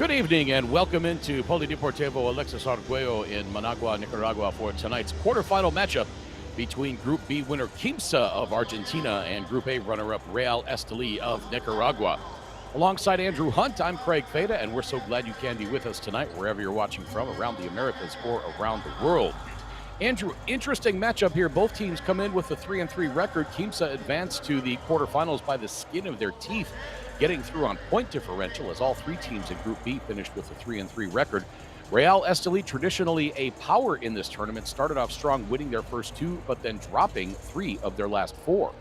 Good evening and welcome into Polideportivo Alexis Arguello in Managua, Nicaragua for tonight's quarterfinal matchup between Group B winner Quimsa of Argentina and Group A runner-up Real Estelí of Nicaragua. Alongside Andrew Hunt, I'm Craig Feda, and we're so glad you can be with us tonight wherever you're watching from, around the Americas or around the world. Andrew, interesting matchup here. Both teams come in with a 3-3 record. Quimsa advanced to the quarterfinals by the skin of their teeth, getting through on point differential as all three teams in Group B finished with a 3-3 record. Real Estelí, traditionally a power in this tournament, started off strong, winning their first two, but then dropping 3 of their last 4.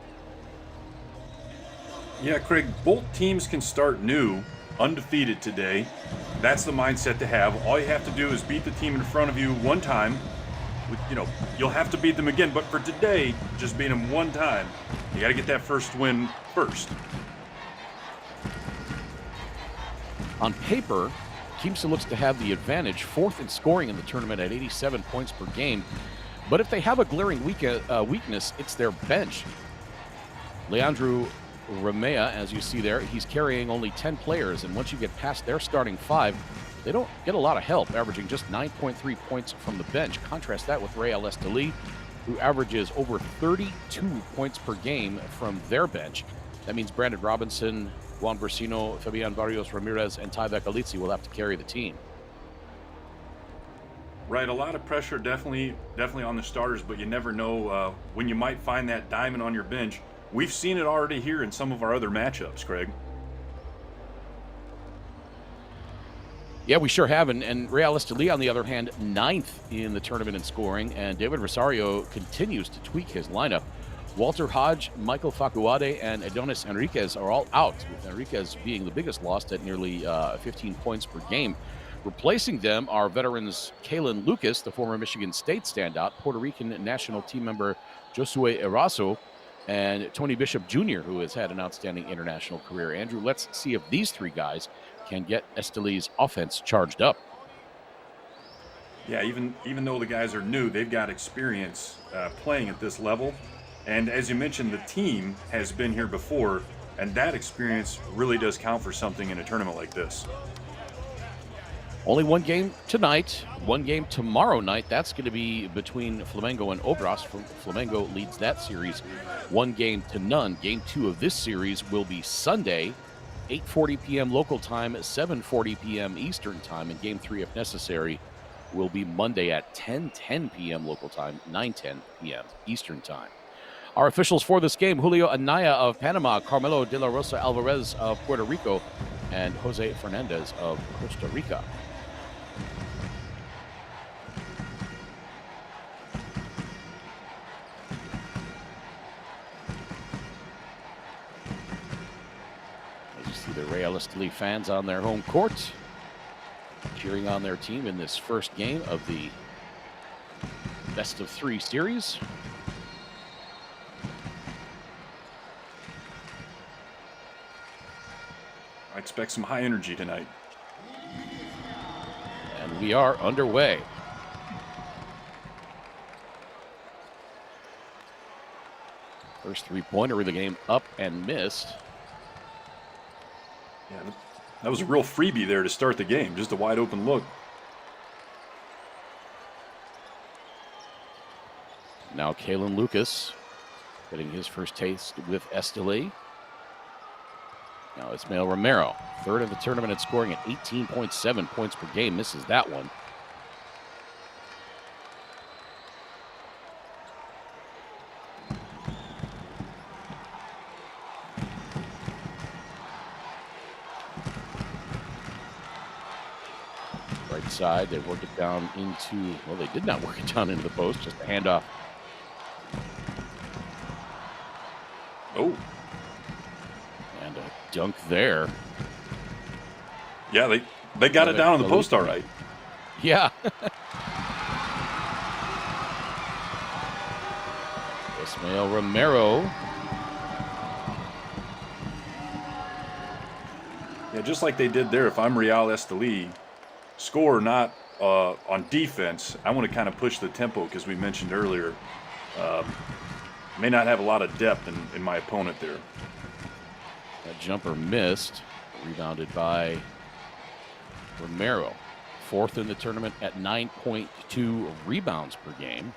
Yeah, Craig, both teams can start new, undefeated today. That's the mindset to have. All you have to do is beat the team in front of you one time. You'll have to beat them again, but for today, just beat them one time. You got to get that first win first. On paper, Quimsa looks to have the advantage, 4th in scoring in the tournament at 87 points per game. But if they have a glaring weakness, it's their bench. Leandro Romea, as you see there, he's carrying only 10 players, and once you get past their starting 5, they don't get a lot of help, averaging just 9.3 points from the bench. Contrast that with Real Estelí, who averages over 32 points per game from their bench. That means Brandon Robinson, Juan Brasino, Fabian Barrios Ramirez, and Ty Becalizzi will have to carry the team. Right, a lot of pressure definitely on the starters, but you never know when you might find that diamond on your bench. We've seen it already here in some of our other matchups, Craig. Yeah, we sure have. And Real Estelí, on the other hand, 9th in the tournament in scoring, and David Rosario continues to tweak his lineup. Walter Hodge, Michael Facuade, and Adonis Enriquez are all out, with Enriquez being the biggest loss at nearly 15 points per game. Replacing them are veterans Kalen Lucas, the former Michigan State standout, Puerto Rican national team member Josue Eraso, and Tony Bishop Jr., who has had an outstanding international career. Andrew, let's see if these three guys can get Estelí's offense charged up. Yeah, even though the guys are new, they've got experience playing at this level. And as you mentioned, the team has been here before, and that experience really does count for something in a tournament like this. Only one game tonight, one game tomorrow night. That's going to be between Flamengo and Obras. Flamengo leads that series 1-0. Game 2 of this series will be Sunday, 8:40 p.m. local time, 7:40 p.m. Eastern time, and Game 3, if necessary, will be Monday at 10:10 p.m. local time, 9:10 p.m. Eastern time. Our officials for this game: Julio Anaya of Panama, Carmelo de la Rosa Alvarez of Puerto Rico, and Jose Fernandez of Costa Rica. As you see the Real Estelí fans on their home court, cheering on their team in this first game of the best-of-3 series. I expect some high energy tonight. And we are underway. First three-pointer of the game up and missed. Yeah, that was a real freebie there to start the game. Just a wide open look. Now Kalen Lucas getting his first taste with Estelí. Now Ismael Romero, 3rd of the tournament at scoring at 18.7 points per game, misses that one. Right side, they work it down into, well, they did not work it down into the post, just a handoff. Oh. And a dunk there. Yeah, they got it down on the post all right. Yeah. Ismael Romero. Yeah, just like they did there, if I'm Real Estelí, score not on defense. I want to kind of push the tempo because we mentioned earlier, may not have a lot of depth in my opponent there. That jumper missed. Rebounded by Romero, fourth in the tournament at 9.2 rebounds per game.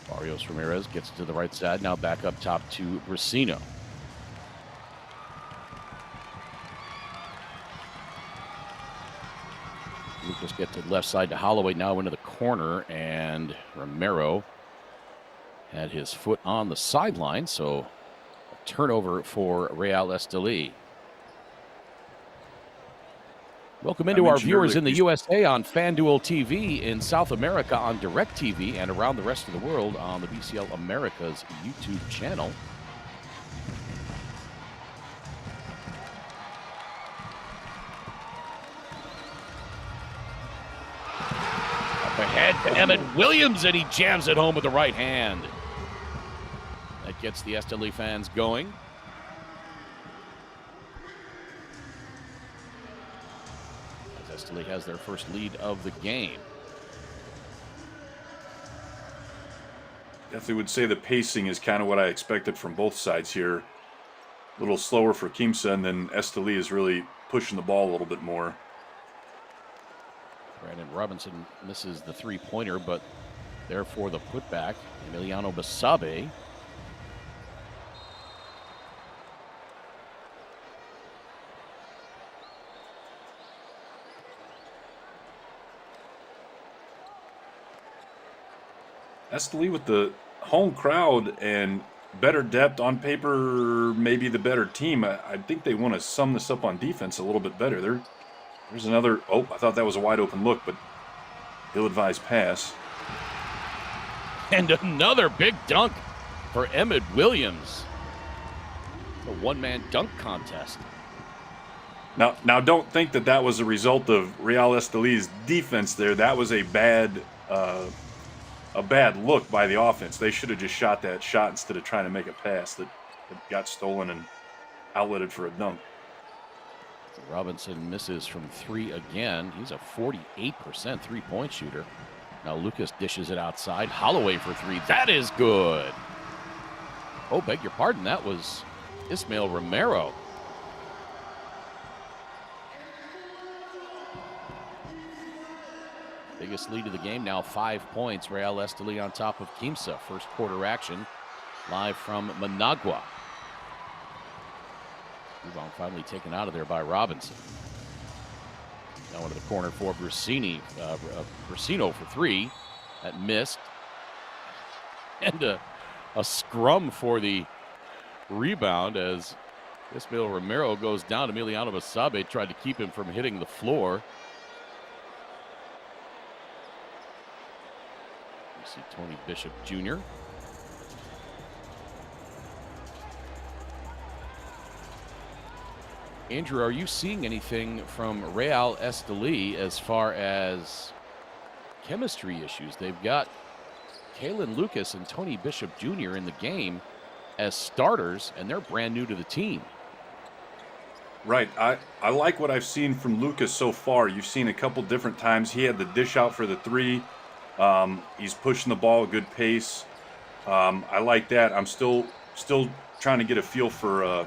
Barrios Ramirez gets to the right side, now back up top to Brasino. Lucas gets to the left side to Holloway, now into the corner, and Romero had his foot on the sideline, so a turnover for Real Estelí. Welcome into our viewers in the USA on FanDuel TV, in South America on DirecTV, and around the rest of the world on the BCL Americas YouTube channel. Up ahead to Emmett Williams, and he jams it home with the right hand. That gets the Estelí fans going. Estelí has their first lead of the game. Definitely would say the pacing is kind of what I expected from both sides here. A little slower for Quimsa, and then Estelí is really pushing the ball a little bit more. Brandon Robinson misses the three-pointer, but therefore the putback. Emiliano Basabe. Estelí with the home crowd and better depth on paper, maybe the better team. I think they want to sum this up on defense a little bit better. There's another. Oh, I thought that was a wide open look, but ill-advised pass. And another big dunk for Emmett Williams. A one-man dunk contest. Now, don't think that was a result of Real Estelí's defense there. That was a bad look by the offense. They should have just shot that shot instead of trying to make a pass that got stolen and outletted for a dunk. Robinson misses from three again. He's a 48% three-point shooter. Now Lucas dishes it outside. Holloway for three. That is good. Oh, beg your pardon. That was Ismael Romero. Biggest lead of the game now, 5 points. Real Estelí on top of Quimsa. First quarter action live from Managua. Rebound finally taken out of there by Robinson. Now into the corner for Brasino for three. That missed. And a scrum for the rebound as Ismael Romero goes down. Emiliano Basabe tried to keep him from hitting the floor. You see Tony Bishop Jr. Andrew, are you seeing anything from Real Estelí as far as chemistry issues? They've got Kalen Lucas and Tony Bishop Jr. in the game as starters, and they're brand new to the team. Right. I like what I've seen from Lucas so far. You've seen a couple different times. He had the dish out for the three. He's pushing the ball at good pace. I like that. I'm still trying to get a feel for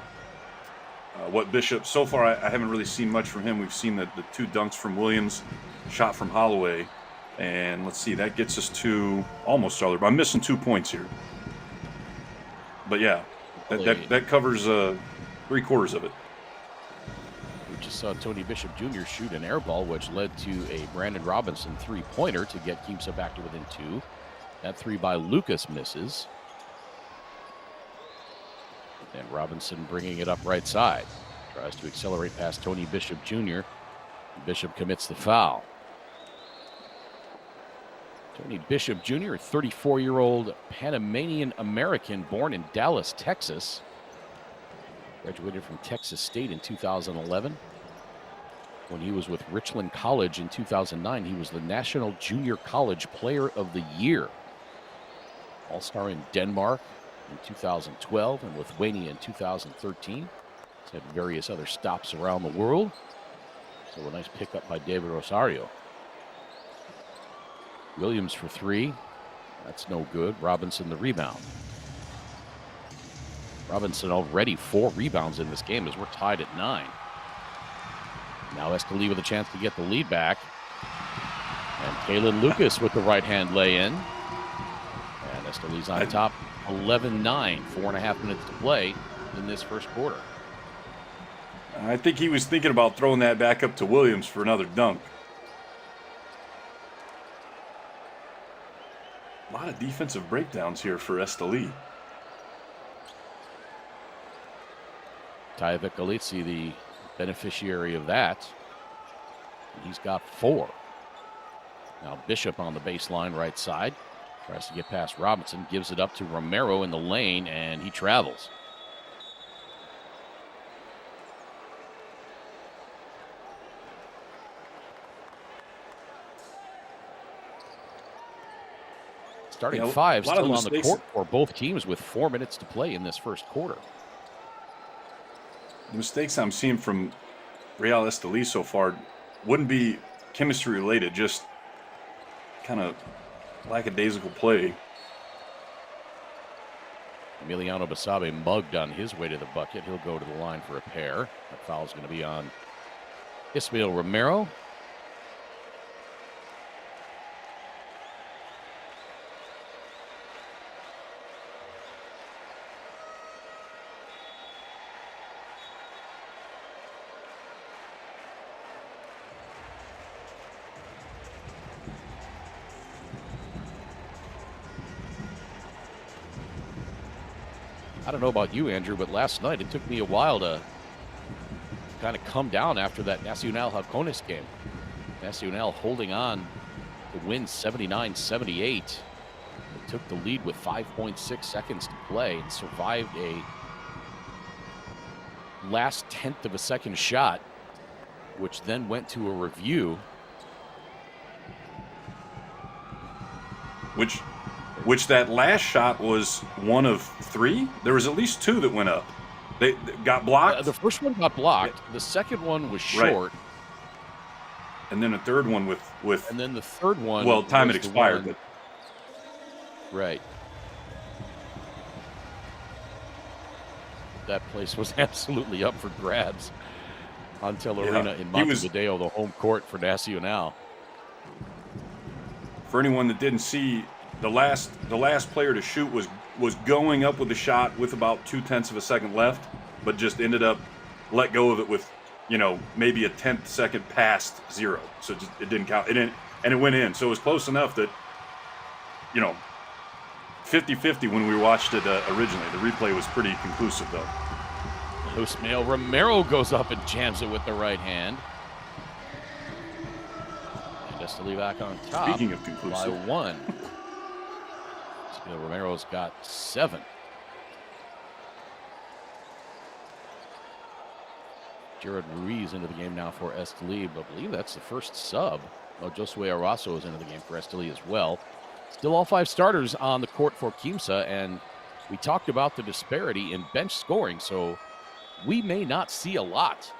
what Bishop. So far, I haven't really seen much from him. We've seen the two dunks from Williams, shot from Holloway. And let's see, that gets us to almost all. But I'm missing 2 points here. But yeah, that covers 3/4 of it. We just saw Tony Bishop Jr. shoot an air ball, which led to a Brandon Robinson three-pointer to get Quimsa back to within two. That three by Lucas misses. And Robinson bringing it up right side. Tries to accelerate past Tony Bishop Jr. Bishop commits the foul. Tony Bishop Jr., a 34-year-old Panamanian American born in Dallas, Texas. Graduated from Texas State in 2011. When he was with Richland College in 2009, he was the National Junior College Player of the Year. All-star in Denmark in 2012 and Lithuania in 2013. He's had various other stops around the world. So a nice pickup by David Rosario. Williams for three. That's no good. Robinson the rebound. Robinson already 4 rebounds in this game as we're tied at 9. Now Estelí with a chance to get the lead back. And Kalen Lucas with the right-hand lay-in. And Estelí's on top, 11-9, 4.5 minutes to play in this first quarter. I think he was thinking about throwing that back up to Williams for another dunk. A lot of defensive breakdowns here for Estelí. Tyvek Galitsi, the beneficiary of that. He's got 4. Now Bishop on the baseline right side. Tries to get past Robinson, gives it up to Romero in the lane, and he travels. Starting 5 still on the court for both teams with 4 minutes to play in this first quarter. The mistakes I'm seeing from Real Estelí so far wouldn't be chemistry related, just kind of lackadaisical play. Emiliano Basabe mugged on his way to the bucket. He'll go to the line for a pair. That foul's going to be on Ismael Romero. I don't know about you, Andrew, but last night it took me a while to kind of come down after that Nacional Halcones game. Nacional holding on to win 79-78. They took the lead with 5.6 seconds to play and survived a last tenth of a second shot, which then went to a review. Which that last shot was one of 3? There was at least 2 that went up. They got blocked? The first one got blocked. Yeah. The second one was short. Right. And then a third one with... And then the third one... Well, time had expired. But... Right. That place was absolutely up for grabs on Arena in Montevideo, the home court for Nacional. For anyone that didn't see... The last player to shoot was going up with the shot with about 0.2 of a second left, but just ended up let go of it with, maybe a 10th second past 0. So it didn't count. And it went in. So it was close enough that, 50-50 when we watched it originally. The replay was pretty conclusive, though. Ismael Romero goes up and jams it with the right hand. And just to leave back on top. Speaking of conclusive. By 1. Romero's got 7. Jared Ruiz into the game now for Estelí, but I believe that's the first sub. Josue Arasso is into the game for Estelí as well. Still all 5 starters on the court for Quimsa, and we talked about the disparity in bench scoring, so we may not see a lot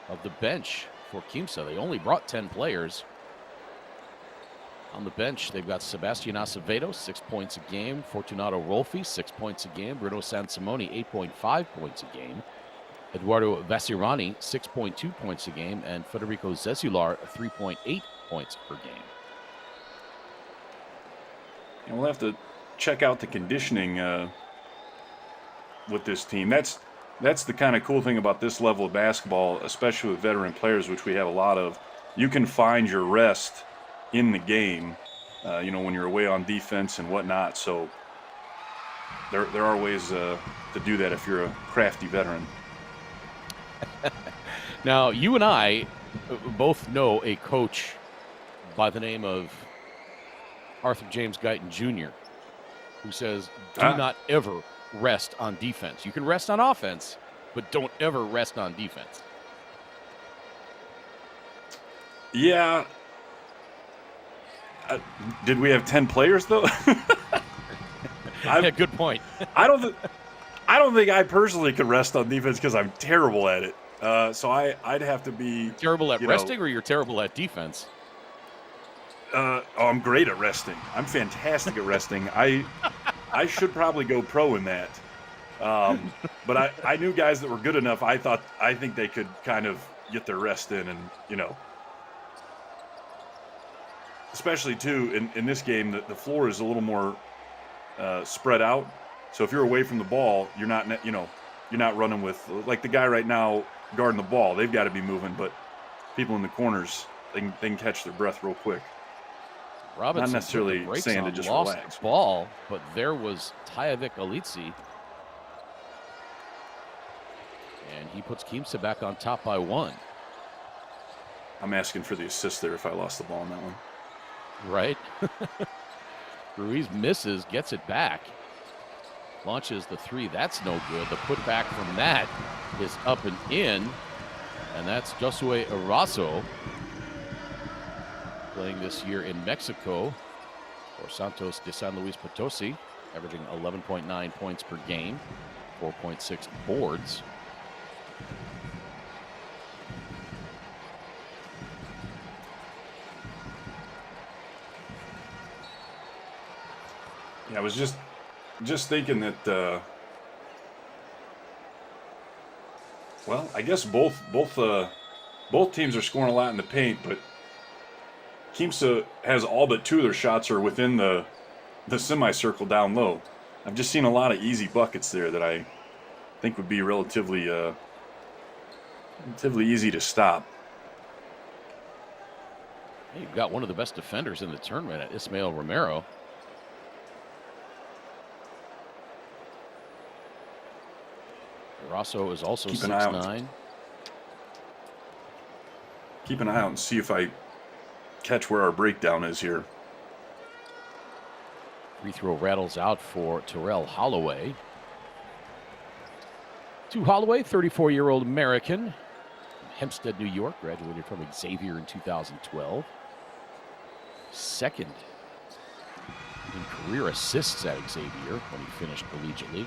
of the bench for Quimsa. They only brought 10 players. On the bench, they've got Sebastian Acevedo, 6 points a game. Fortunato Rolfi, 6 points a game. Bruno Sansimoni, 8.5 points a game. Eduardo Vasirani, 6.2 points a game. And Federico Zezular, 3.8 points per game. And we'll have to check out the conditioning with this team. That's the kind of cool thing about this level of basketball, especially with veteran players, which we have a lot of. You can find your rest in the game, when you're away on defense and whatnot. So there are ways to do that if you're a crafty veteran. Now, you and I both know a coach by the name of Arthur James Guyton Jr., who says, do not ever rest on defense. You can rest on offense, but don't ever rest on defense. Yeah. Did we have 10 players, though? Yeah, good point. I don't think I personally could rest on defense because I'm terrible at it. So I'd have to be... Terrible at resting, or you're terrible at defense? I'm great at resting. I'm fantastic at resting. I should probably go pro in that. But I knew guys that were good enough. I think they could kind of get their rest in, and especially too in this game, the floor is a little more spread out. So if you're away from the ball, you're not running with like the guy right now guarding the ball. They've got to be moving, but people in the corners, they can catch their breath real quick. Robinson not necessarily saying to just lost relax. The ball, but there was Tajavik Alitsi. And he puts Quimsa back on top by 1. I'm asking for the assist there if I lost the ball on that one. Right. Ruiz misses, gets it back. Launches the 3. That's no good. The putback from that is up and in. And that's Josue Eraso, playing this year in Mexico for Santos de San Luis Potosi, averaging 11.9 points per game, 4.6 boards. Yeah, I was just thinking that. Well, I guess both teams are scoring a lot in the paint, but Quimsa has all but 2 of their shots are within the semicircle down low. I've just seen a lot of easy buckets there that I think would be relatively easy to stop. Hey, you've got one of the best defenders in the tournament, Ismael Romero. Rosso is also 6'9". Keep an eye out and see if I catch where our breakdown is here. Free throw rattles out for Terrell Holloway. To Holloway, 34-year-old American, Hempstead, New York, graduated from Xavier in 2012. Second in career assists at Xavier when he finished collegiately.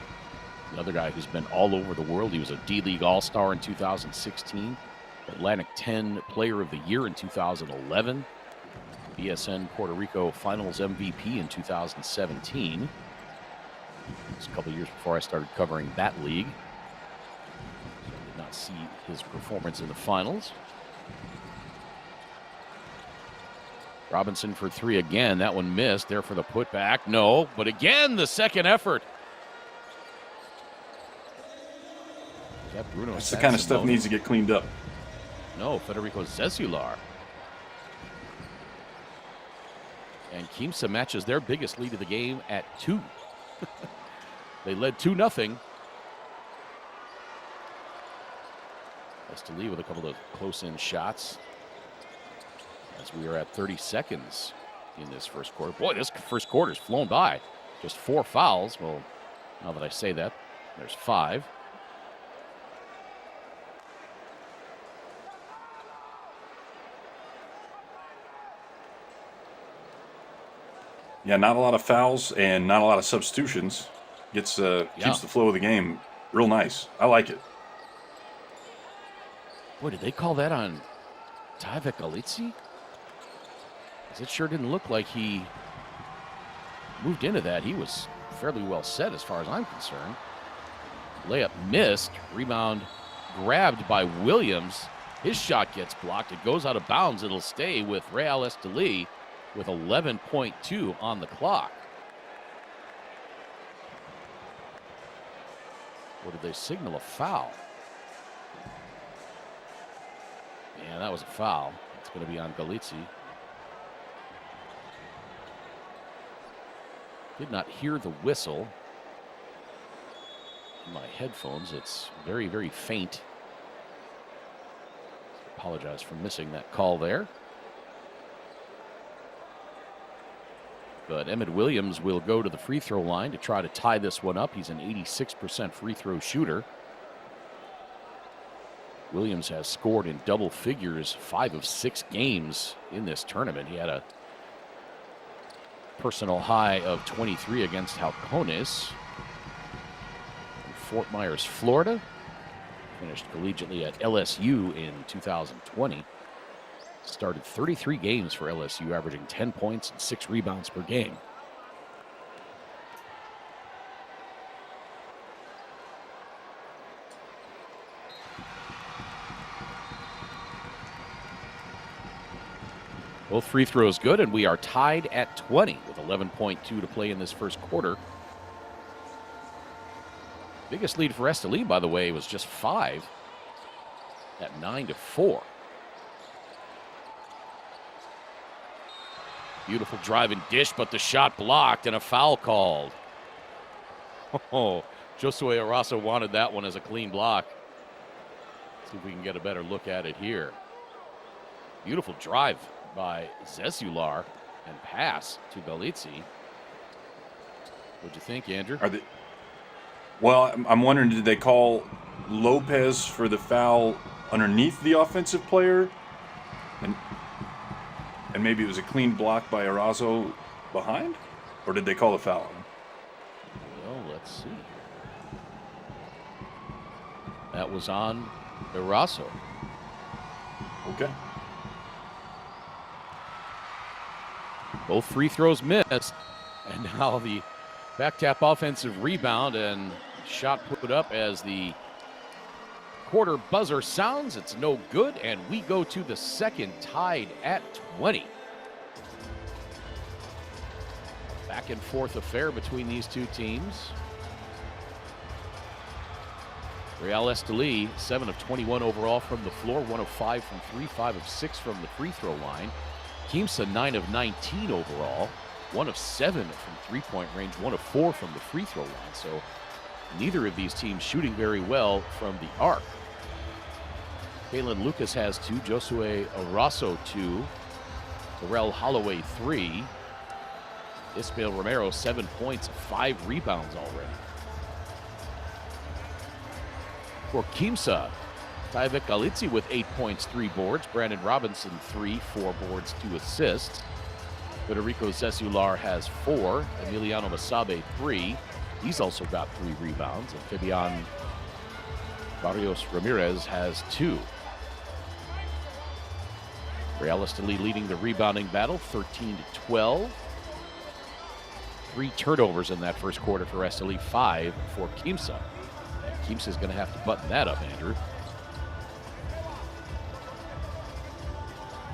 Another guy who's been all over the world. He was a D-League All-Star in 2016, Atlantic 10 Player of the Year in 2011, BSN Puerto Rico Finals MVP in 2017. It was a couple years before I started covering that league. So I did not see his performance in the finals. Robinson for 3 again. That one missed. There for the putback. No, but again, the second effort. That's the kind of stuff needs to get cleaned up. No, Federico Zezular. And Quimsa matches their biggest lead of the game at 2. They led 2-0. Estelí with a couple of close-in shots as we are at 30 seconds in this first quarter. Boy, this first quarter's flown by. Just 4 fouls. Well, now that I say that, there's 5. Yeah, not a lot of fouls and not a lot of substitutions. Keeps the flow of the game real nice. I like it. Boy, did they call that on Tajavik Alitsi? Because it sure didn't look like he moved into that. He was fairly well set as far as I'm concerned. Layup missed. Rebound grabbed by Williams. His shot gets blocked. It goes out of bounds. It'll stay with Real Estelí with 11.2 on the clock. Or did they signal a foul? Yeah, that was a foul. It's going to be on Galizzi. Did not hear the whistle. In my headphones, it's very, very faint. Apologize for missing that call there. But Emmett Williams will go to the free throw line to try to tie this one up. He's an 86% free throw shooter. Williams has scored in double figures 5 of 6 games in this tournament. He had a personal high of 23 against Halcones in Fort Myers, Florida. Finished collegiately at LSU in 2020. Started 33 games for LSU, averaging 10 points and 6 rebounds per game. Both free throws good, and we are tied at 20 with 11.2 to play in this first quarter. Biggest lead for Estelí, by the way, was just 5 at 9-4. Beautiful drive and dish, but the shot blocked and a foul called. Oh, Josue Araso wanted that one as a clean block. See if we can get a better look at it here. Beautiful drive by Zezular and pass to Galizzi. What'd you think, Andrew? Well, I'm wondering, did they call Lopez for the foul underneath the offensive player? And maybe it was a clean block by Arazo behind? Or did they call a foul? Well, let's see. That was on Arazo. Okay. Both free throws missed. And now the back tap offensive rebound and shot put up as the quarter buzzer sounds. It's no good, and we go to the second tied at 20. Back and forth affair between these two teams. Real Estelí, 7 of 21 overall from the floor, 1 of 5 from 3, 5 of 6 from the free throw line. Quimsa, 9 of 19 overall, 1 of 7 from three-point range, 1 of 4 from the free throw line. So neither of these teams shooting very well from the arc. Kalen Lucas has 2, Josue Araso 2, Terrell Holloway 3, Ismael Romero 7 points, 5 rebounds already. For Quimsa, Tyvek Galizzi with 8 points, 3 boards, Brandon Robinson 3, 4 boards, 2 assists. Federico Zezular has 4, Emiliano Masabe 3. He's also got 3 rebounds, and Fabian Barrios Ramirez has 2. Real Estelí leading the rebounding battle, 13-12. 3 turnovers in that first quarter for Estelí, 5 for Quimsa. Quimsa's going to have to button that up, Andrew.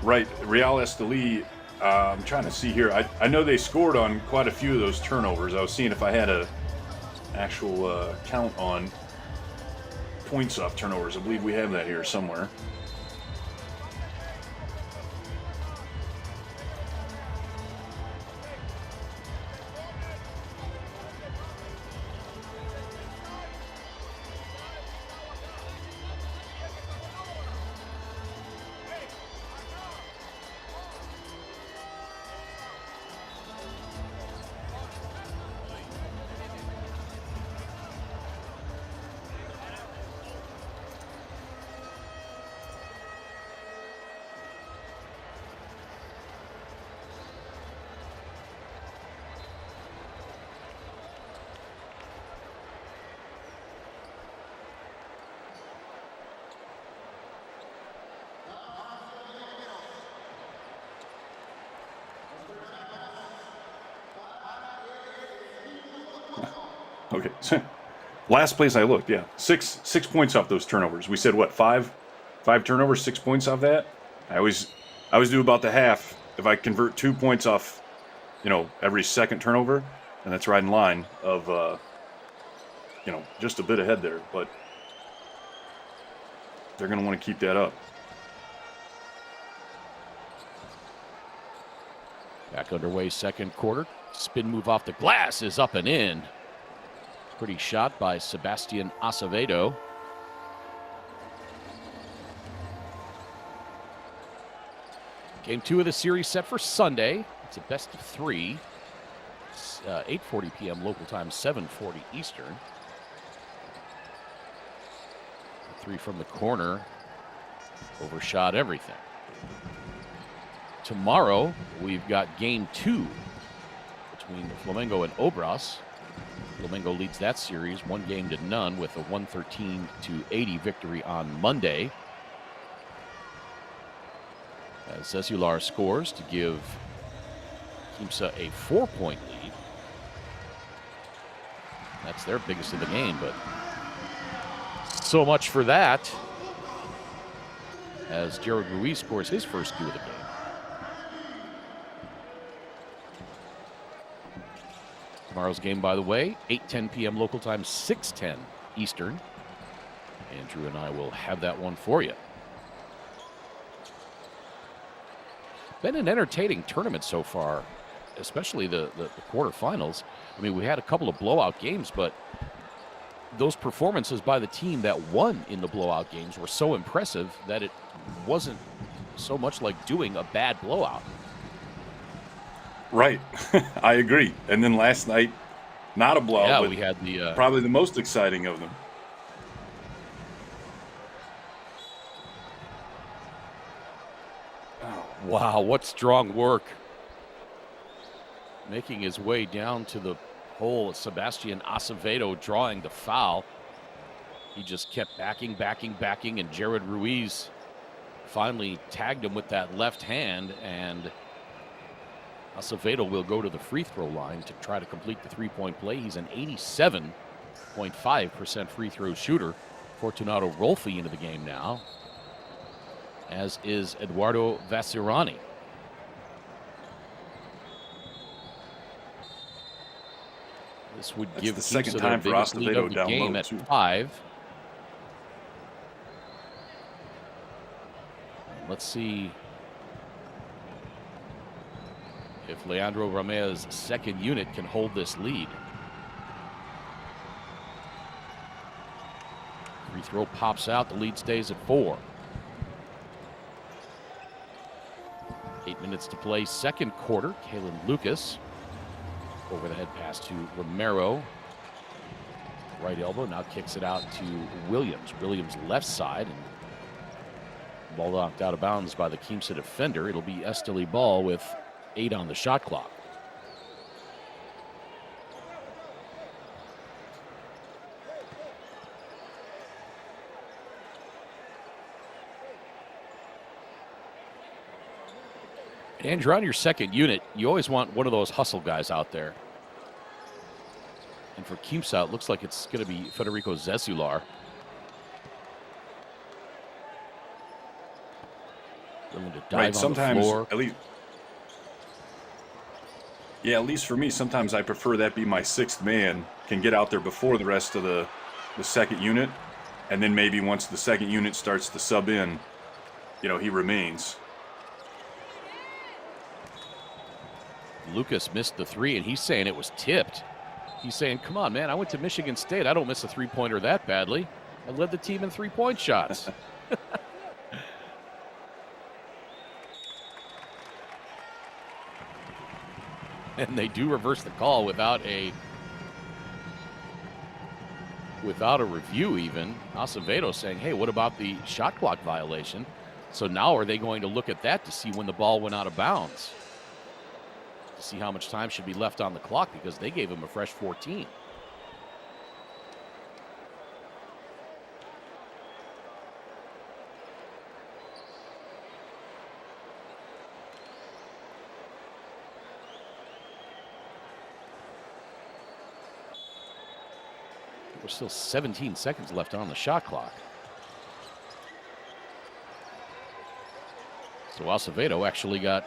Right, Real Estelí, I'm trying to see here. I know they scored on quite a few of those turnovers. I was seeing if I had a actual count on points off turnovers. I believe we have that here somewhere. Okay. Last place I looked, yeah. Six points off those turnovers. We said what, five turnovers, 6 points off that? I always do about the half. If I convert 2 points off, every second turnover, and that's right in line of just a bit ahead there. But they're gonna want to keep that up. Back underway, second quarter. Spin move off the glass is up and in. Pretty shot by Sebastian Acevedo. Game 2 of the series set for Sunday. It's a best of 3. 8:40 p.m. local time, 7:40 Eastern. 3 from the corner. Overshot everything. Tomorrow, we've got game 2 between Flamengo and Obras. Flamengo leads that series 1-0 with a 113-80 victory on Monday. As Zezular scores to give Quimsa a 4-point lead. That's their biggest of the game, but so much for that. As Jared Ruiz scores his first 2 of the game. Tomorrow's game, by the way, 8:10 p.m. local time, 6:10 Eastern. Andrew and I will have that one for you. Been an entertaining tournament so far, especially the quarterfinals. I mean, we had a couple of blowout games, but those performances by the team that won in the blowout games were so impressive that it wasn't so much like doing a bad blowout. Right. I agree. And then last night, not a blowout, Yeah, but we had the probably the most exciting of them. wow, what strong work. Making his way down to the hole, Sebastian Acevedo drawing the foul. He just kept backing, and Jared Ruiz finally tagged him with that left hand, and Acevedo will go to the free throw line to try to complete the three-point play. He's an 87.5% free throw shooter. Fortunato Rolfi into the game now, as is Eduardo Vassirani. This would give the second Quimsa time their for biggest lead Acevedo of the down game low, at too. 5. Let's see if Leandro Ramirez's second unit can hold this lead. Free throw pops out. The lead stays at 4. 8 minutes to play, second quarter. Kalen Lucas over the head pass to Romero. Right elbow, now kicks it out to Williams. Williams left side, and ball knocked out of bounds by the Quimsa defender. It'll be Estelí ball with 8 on the shot clock. Andrew, on your second unit, you always want one of those hustle guys out there. And for Quimsa, it looks like it's going to be Federico Zezular. Willing to dive Right, on sometimes, the floor. at least for me, sometimes I prefer that be my sixth man, can get out there before the rest of the second unit, and then maybe once the second unit starts to sub in, he remains. Lucas missed the 3, and he's saying it was tipped. He's saying, come on, man, I went to Michigan State. I don't miss a three-pointer that badly. I led the team in three-point shots. And they do reverse the call without a review even. Acevedo saying, hey, what about the shot clock violation? So now are they going to look at that to see when the ball went out of bounds? To see how much time should be left on the clock, because they gave him a fresh 14. There's still 17 seconds left on the shot clock. So Acevedo actually got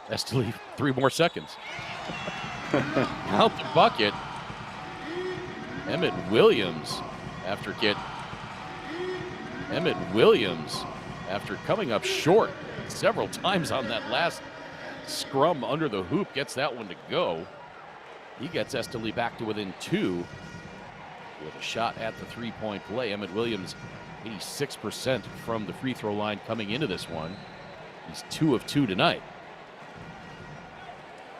Estelí 3 more seconds. Out the bucket. Emmett Williams after coming up short several times on that last scrum under the hoop, gets that one to go. He gets Estelí back to within 2 with a shot at the three-point play. Emmett Williams, 86% from the free throw line coming into this one. He's 2 of 2 tonight.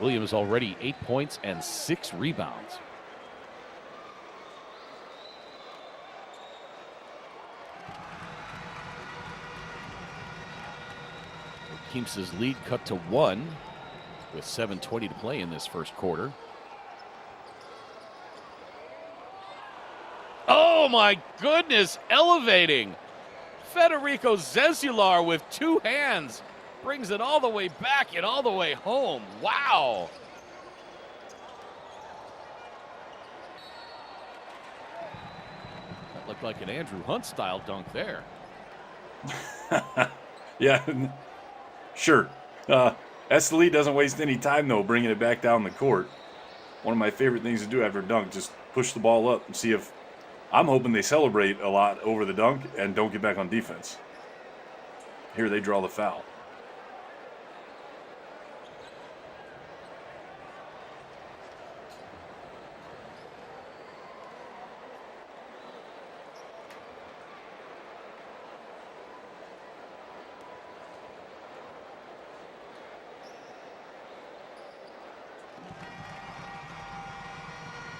Williams already 8 points and 6 rebounds. Quimsa's lead cut to 1 with 7:20 to play in this first quarter. Oh my goodness, elevating. Federico Zezular with 2 hands. Brings it all the way back and all the way home. Wow. That looked like an Andrew Hunt style dunk there. Yeah, sure. Estelí doesn't waste any time, though, bringing it back down the court. one of my favorite things to do after a dunk, just push the ball up and see if, I'm hoping they celebrate a lot over the dunk and don't get back on defense. Here they draw the foul.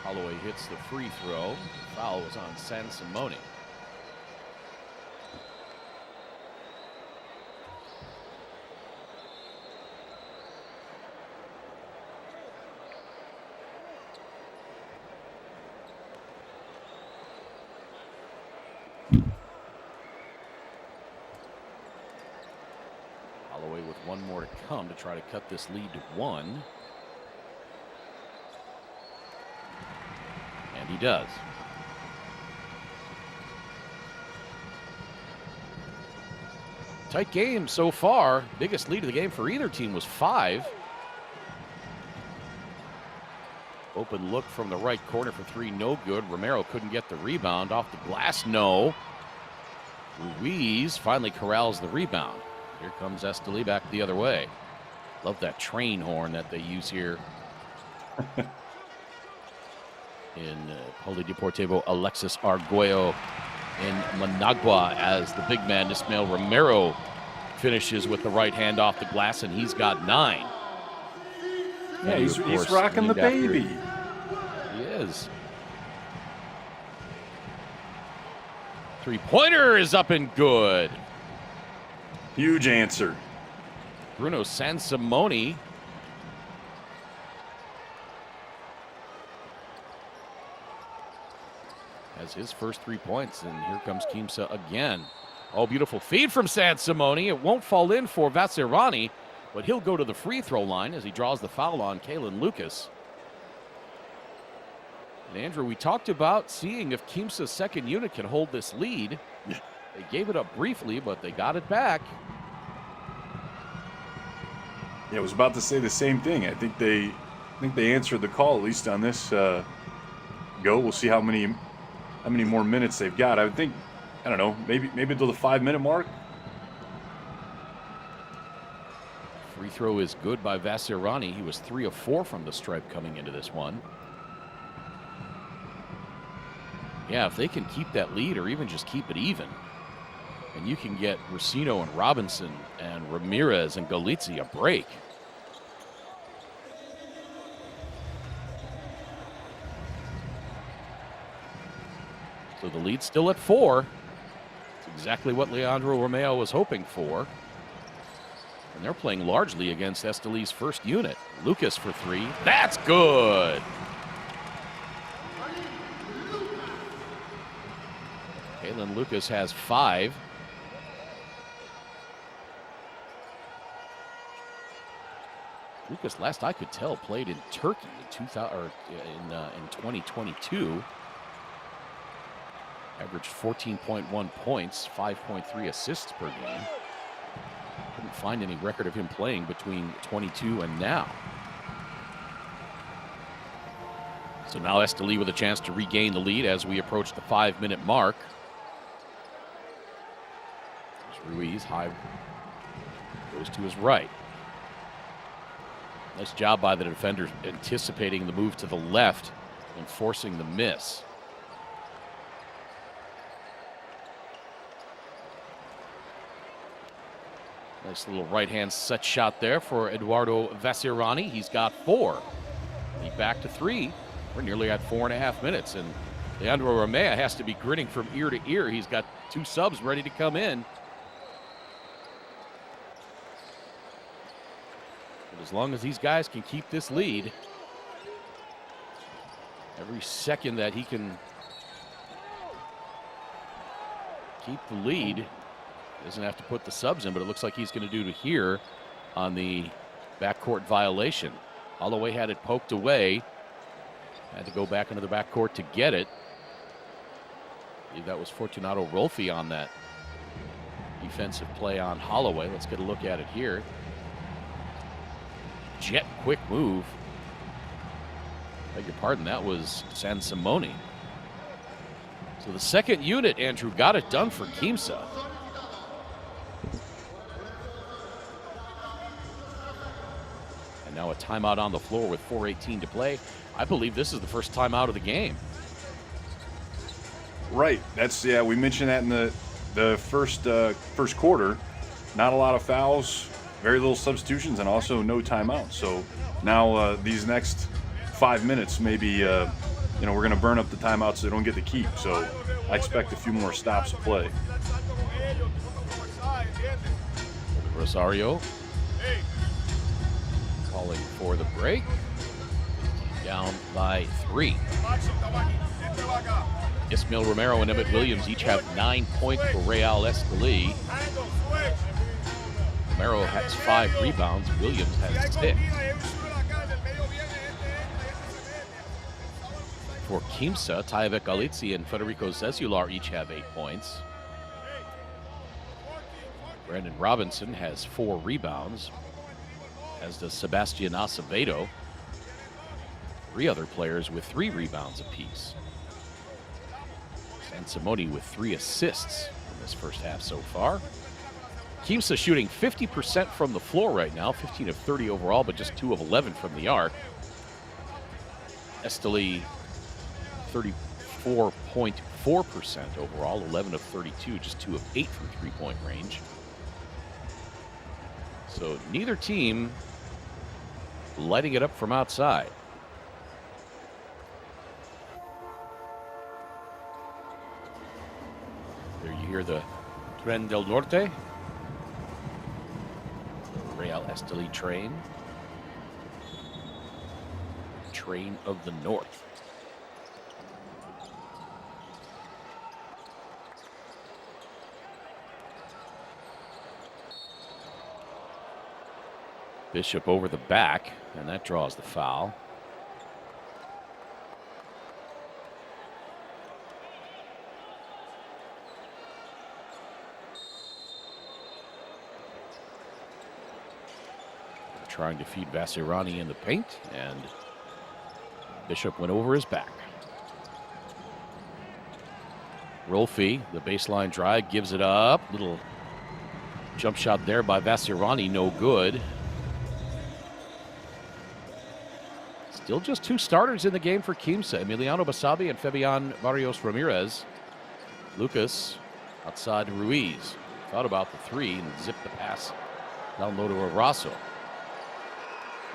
Holloway hits the free throw. The foul was on Sansimone. Holloway with one more to come to try to cut this lead to 1. And he does. Tight game so far. Biggest lead of the game for either team was 5. Open look from the right corner for 3, no good. Romero couldn't get the rebound. Off the glass, no. Ruiz finally corrals the rebound. Here comes Estelí back the other way. Love that train horn that they use here in Polideportivo Alexis Arguello in Managua, as the big man Ismael Romero finishes with the right hand off the glass, and he's got 9. Yeah, he's rocking the baby. He is. Three-pointer is up and good. Huge answer. Bruno Sansimone has his first 3 points, and here comes Quimsa again. Oh, beautiful feed from Sansimone. It won't fall in for Vasirani, but he'll go to the free throw line as he draws the foul on Kalen Lucas. And Andrew, we talked about seeing if Quimsa's second unit can hold this lead. Yeah. They gave it up briefly, but they got it back. Yeah, I was about to say the same thing. I think they answered the call, at least on this go. We'll see how many more minutes they've got. I would think, I don't know, maybe until the 5-minute mark. Free throw is good by Vasirani. He was 3 of 4 from the stripe coming into this one. Yeah, if they can keep that lead or even just keep it even, and you can get Racino and Robinson and Ramirez and Galizzi a break. So the lead's still at 4. It's exactly what Leandro Romeo was hoping for. And they're playing largely against Estelí's first unit. Lucas for 3. That's good. Kalen Lucas has 5. Lucas, last I could tell, played in Turkey in 2022. Averaged 14.1 points, 5.3 assists per game. Couldn't find any record of him playing between 22 and now. So now Estelí with a chance to regain the lead as we approach the 5-minute mark. There's Ruiz, high, goes to his right. Nice job by the defenders anticipating the move to the left and forcing the miss. Nice little right-hand set shot there for Eduardo Vasirani. He's got 4. Lead back to 3. We're nearly at 4.5 minutes, and Leandro Romeo has to be grinning from ear to ear. He's got 2 subs ready to come in. But as long as these guys can keep this lead, every second that he can keep the lead, doesn't have to put the subs in, but it looks like he's going to do it here on the backcourt violation. Holloway had it poked away. Had to go back into the backcourt to get it. I believe that was Fortunato Rolfi on that defensive play on Holloway. Let's get a look at it here. Jet quick move. Beg your pardon, that was San Simone. So the second unit, Andrew, got it done for Quimsa. And now a timeout on the floor with 4:18 to play. I believe this is the first timeout of the game. Right. That's, yeah, we mentioned that in the first quarter. Not a lot of fouls, very little substitutions, and also no timeouts. So now these next 5 minutes, maybe, we're going to burn up the timeouts so they don't get to keep. So I expect a few more stops of play. Rosario calling for the break. Down by 3. Ismael Romero and Emmett Williams each have 9 points for Real Estelí. Romero has 5 rebounds. Williams has 6. For Quimsa, Taivek Alitzi and Federico Zezular each have 8 points. Brandon Robinson has 4 rebounds, as does Sebastian Acevedo. 3 other players with 3 rebounds apiece. San Simone with 3 assists in this first half so far. Quimsa shooting 50% from the floor right now, 15 of 30 overall, but just 2 of 11 from the arc. Estelí 34.4% overall, 11 of 32, just 2 of 8 from three-point range. So neither team lighting it up from outside. There you hear the Tren del Norte, the Real Estelí train. Train of the North. Bishop over the back, and that draws the foul. Trying to feed Vasirani in the paint, and Bishop went over his back. Rolfi, the baseline drive, gives it up. Little jump shot there by Vasirani, no good. Still just 2 starters in the game for Quimsa, Emiliano Basabi and Fabian Barrios Ramirez. Lucas outside Ruiz. Thought about the 3 and zipped the pass down low to Arasso.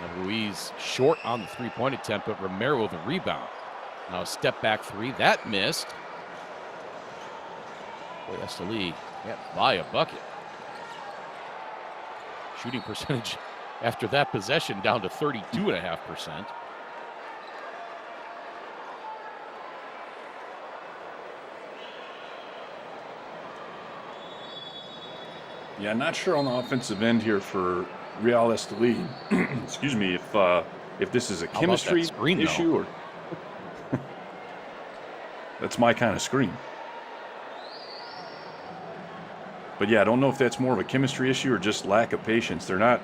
Now Ruiz short on the 3-point attempt, but Romero the rebound. Now a step back 3, that missed. Boy, Estelí can't buy a bucket. Shooting percentage after that possession down to 32.5%. Yeah, not sure on the offensive end here for Real Estelí. Excuse me, if this is a chemistry issue or that's my kind of screen. But yeah, I don't know if that's more of a chemistry issue or just lack of patience. They're not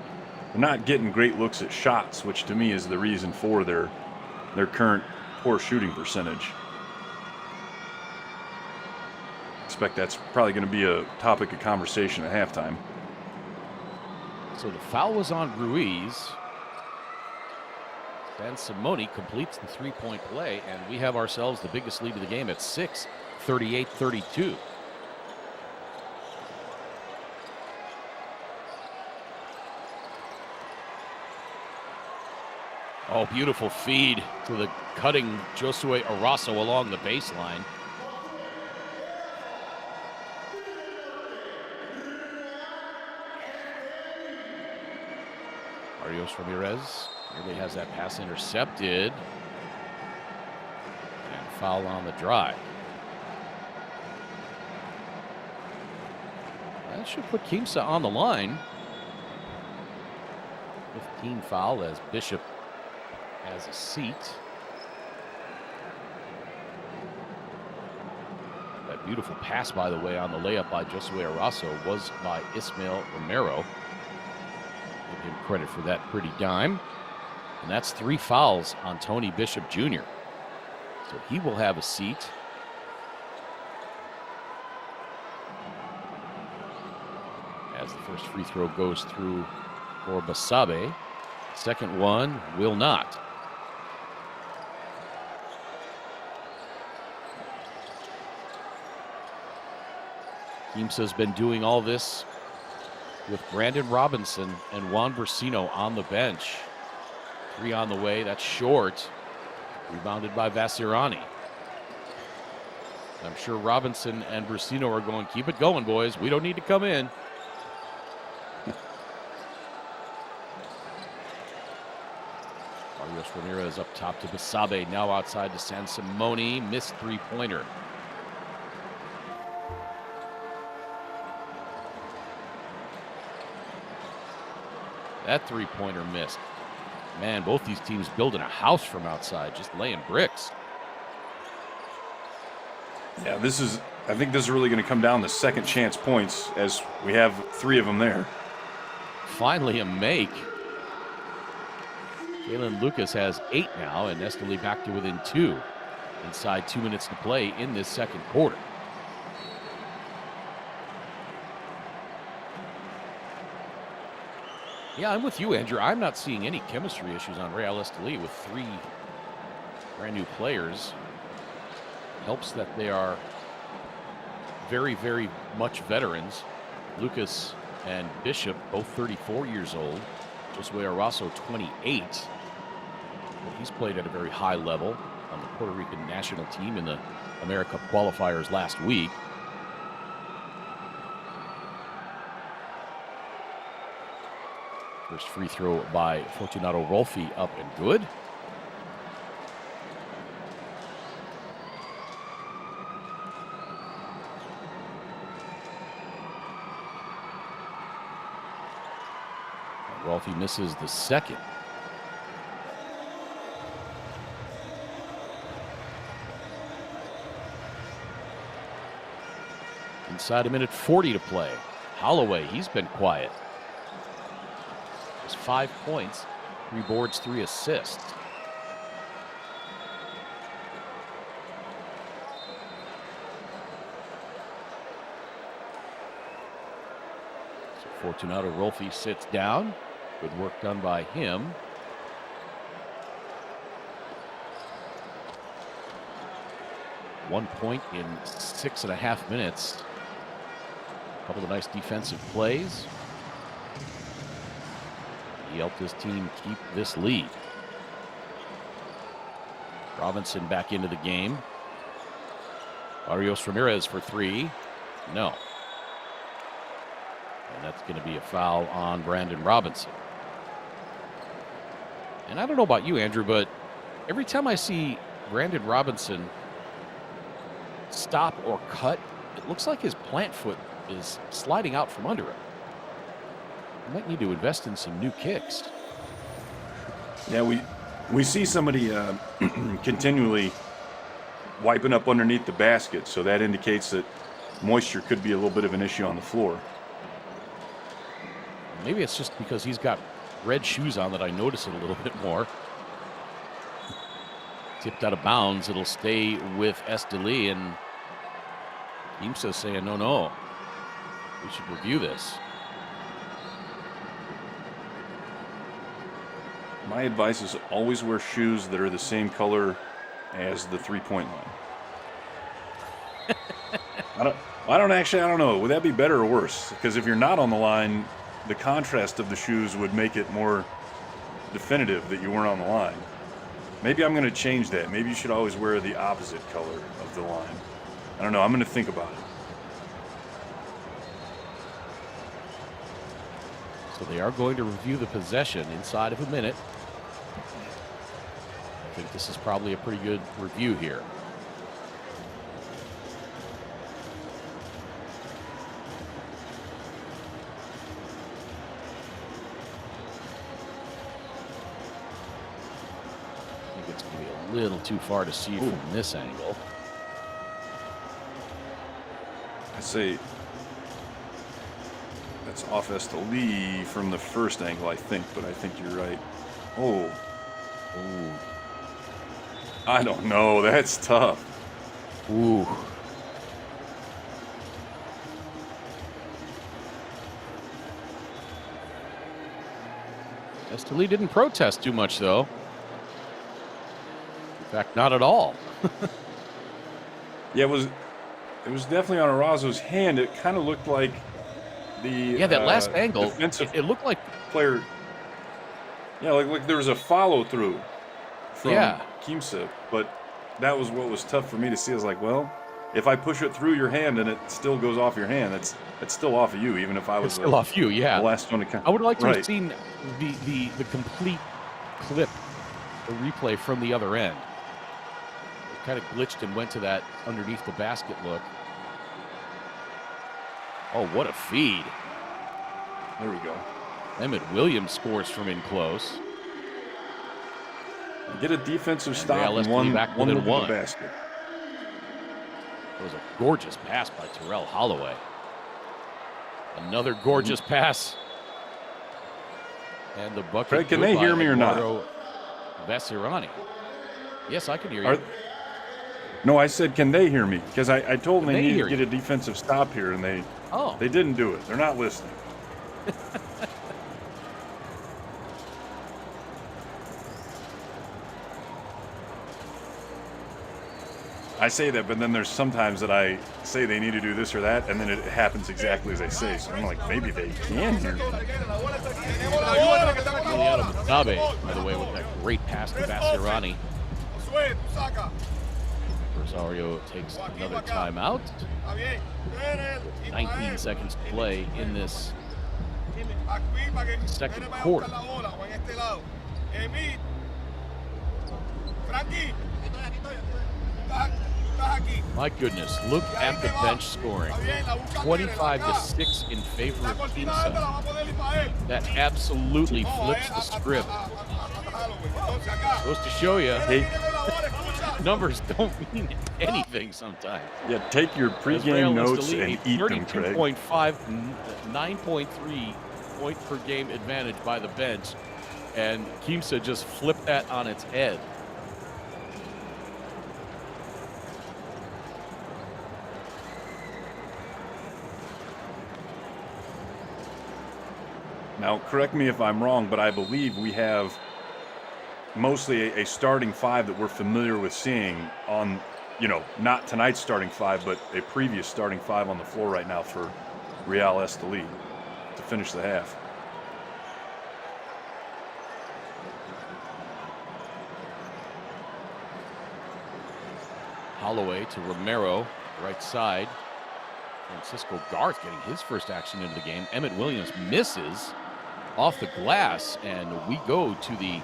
getting great looks at shots, which to me is the reason for their current poor shooting percentage. Expect that's probably going to be a topic of conversation at halftime. So the foul was on Ruiz. San Simone completes the 3-point play, and we have ourselves the biggest lead of the game at 6, 38-32. Oh, beautiful feed to the cutting Josue Arasso along the baseline. Barrios Ramirez nearly has that pass intercepted. And foul on the drive. That should put Quimsa on the line. 15 foul as Bishop has a seat. That beautiful pass, by the way, on the layup by Josue Arasso was by Ismael Romero. Give him credit for that pretty dime. And that's 3 fouls on Tony Bishop Jr. So he will have a seat. As the first free throw goes through for Basabe. Second one will not. Quimsa's been doing all this with Brandon Robinson and Juan Brasino on the bench. 3 on the way, that's short. Rebounded by Vasirani. I'm sure Robinson and Brasino are going, keep it going, boys. We don't need to come in. Barrios Ramirez up top to Basabe, now outside to San Simone. Missed 3-pointer. That 3-pointer missed. Man, both these teams building a house from outside, just laying bricks. Yeah, I think this is really going to come down to second chance points, as we have 3 of them there. Finally a make. Jalen Lucas has 8 now, and Estelí back to within 2. Inside 2 minutes to play in this second quarter. Yeah, I'm with you, Andrew. I'm not seeing any chemistry issues on Real Estelí with 3 brand new players. Helps that they are very, very much veterans. Lucas and Bishop, both 34 years old. Josue Arasso, 28. But he's played at a very high level on the Puerto Rican national team in the America qualifiers last week. First free throw by Fortunato Rolfi, up and good. Rolfi misses the second. Inside a minute 40 to play. Holloway, he's been quiet. Just 5 points, 3 boards, 3 assists. So Fortunato Rolfi sits down. Good work done by him. One point in 6.5 minutes. A couple of nice defensive plays. He helped his team keep this lead. Robinson back into the game. Barrios Ramirez for 3. No. And that's going to be a foul on Brandon Robinson. And I don't know about you, Andrew, but every time I see Brandon Robinson stop or cut, it looks like his plant foot is sliding out from under him. You might need to invest in some new kicks. Yeah, we see somebody continually wiping up underneath the basket, so that indicates that moisture could be a little bit of an issue on the floor. Maybe it's just because he's got red shoes on that I notice it a little bit more. Tipped out of bounds. It'll stay with Estelí, and Quimsa saying, no, we should review this. My advice is always wear shoes that are the same color as the three-point line. I don't know. Would that be better or worse? Because if you're not on the line, the contrast of the shoes would make it more definitive that you weren't on the line. Maybe I'm going to change that. Maybe you should always wear the opposite color of the line. I don't know. I'm going to think about it. So they are going to review the possession inside of a minute. I think this is probably a pretty good review here. I think it's going to be a little too far to see from this angle. I say that's off Estelí from the first angle, I think, but I think you're right. Oh, Ooh. I don't know. That's tough. Ooh. Estelí didn't protest too much, though. In fact, not at all. Yeah, it was definitely on Arazo's hand. It kind of looked like the Yeah, that last angle, defensive it looked like, player. Yeah, like there was a follow through from yeah, Quimsa, but that was what was tough for me to see. I was like, well, if I push it through your hand and it still goes off your hand, that's still off of you, even if I it's was still off you. the Yeah, last one to come. I would like to have Right. seen the complete clip, the replay from the other end. It kind of glitched and went to that underneath the basket look. Oh, what a feed! There we go. Emmett Williams scores from in close. Get a defensive And stop Real and Estelí one back look within at one. the basket. It was a gorgeous pass by Terrell Holloway. Another gorgeous pass. And the bucket. Craig, can good they by hear me or not? Eduardo Vesirani. Yes, I can hear you. No, I said, can they hear me? Because I told them Can they they needed hear to get a defensive stop here, and they didn't do it. They're not listening. I say that, but then there's sometimes that I say they need to do this or that, and then it happens exactly as I say. So I'm like, maybe they can hear me. Juliano Mutabe, by the way, with that great pass to Vesirani. Rosario takes another timeout. 19 seconds to play in this second quarter. My goodness, look at the bench scoring. 25-6 in favor of Quimsa. That absolutely flips the script. Goes to show you, numbers don't mean anything sometimes. Yeah, take your pregame notes and eat them, Craig. 32.5, 9.3 point per game advantage by the bench, and Quimsa just flipped that on its head. Now, correct me if I'm wrong, but I believe we have mostly a starting five that we're familiar with seeing on, not tonight's starting five, but a previous starting five on the floor right now for Real Estelí to finish the half. Holloway to Romero, right side. Francisco Garth getting his first action into the game. Emmett Williams misses off the glass, and we go to the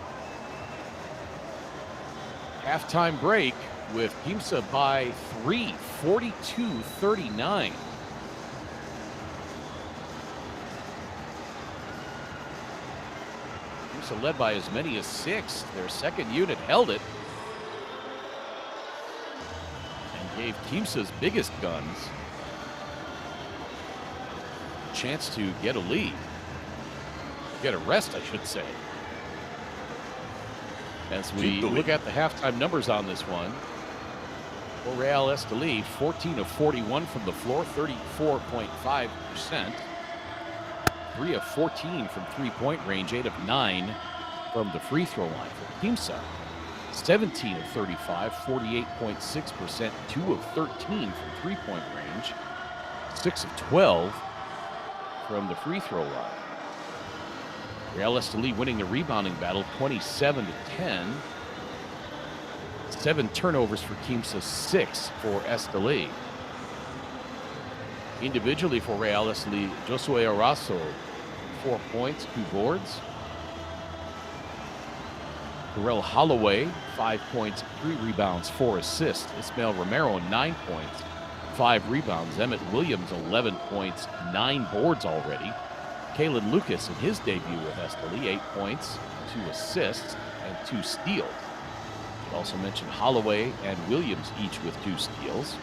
halftime break with Quimsa by 3, 42-39. Quimsa led by as many as 6. Their second unit held it and gave Quimsa's biggest guns a chance to get a lead. Get a rest, I should say. As we look at the halftime numbers on this one, for Real Estelí, 14 of 41 from the floor, 34.5%. 3 of 14 from three-point range, 8 of 9 from the free throw line. For Quimsa, 17 of 35, 48.6%. 2 of 13 from three-point range, 6 of 12 from the free throw line. Real Estelí winning the rebounding battle 27-10. 7 turnovers for Quimsa, 6 for Estelí. Individually for Real Estelí, Josue Arazo, 4 points, 2 boards. Terrell Holloway, 5 points, 3 rebounds, 4 assists. Ismael Romero, 9 points, 5 rebounds. Emmett Williams, 11 points, 9 boards already. Kalen Lucas in his debut with Estelí, 8 points, 2 assists, and 2 steals. Should also mention Holloway and Williams each with 2 steals.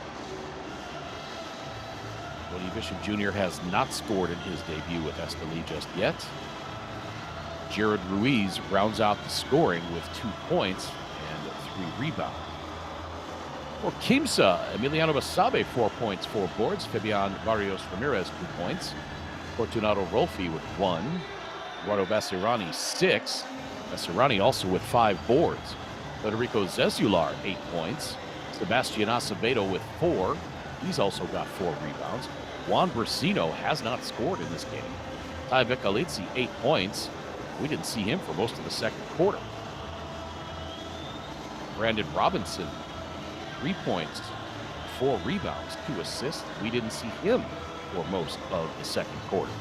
Tony Bishop Jr. has not scored in his debut with Estelí just yet. Jared Ruiz rounds out the scoring with 2 points and 3 rebounds. For Quimsa, Emiliano Basabe, 4 points, 4 boards. Fabian Barrios Ramirez, 2 points. Fortunato Rolfi with 1. Eduardo Basirani, 6. Basirani also with 5 boards. Federico Zezular, 8 points. Sebastian Acevedo with 4. He's also got 4 rebounds. Juan Brasino has not scored in this game. Ty Vicalizzi, 8 points. We didn't see him for most of the second quarter. Brandon Robinson, 3 points, 4 rebounds, 2 assists. We didn't see him for most of the second quarter.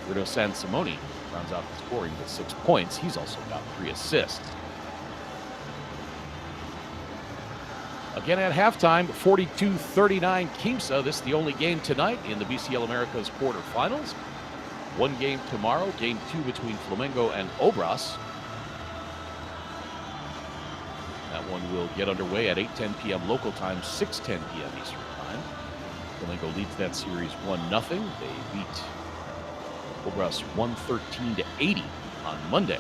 Rudo Sansimoni rounds out the scoring with 6 points. He's also got 3 assists. Again at halftime, 42-39 Quimsa. This is the only game tonight in the BCL Americas quarterfinals. 1 game tomorrow, game 2 between Flamengo and Obras. That one will get underway at 8:10 p.m. local time, 6:10 p.m. Eastern time. Flamengo leads that series 1-0. They beat Obras 113-80 on Monday.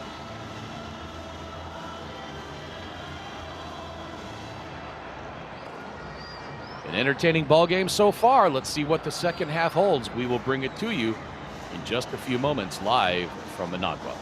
An entertaining ball game so far. Let's see what the second half holds. We will bring it to you in just a few moments, live from Managua.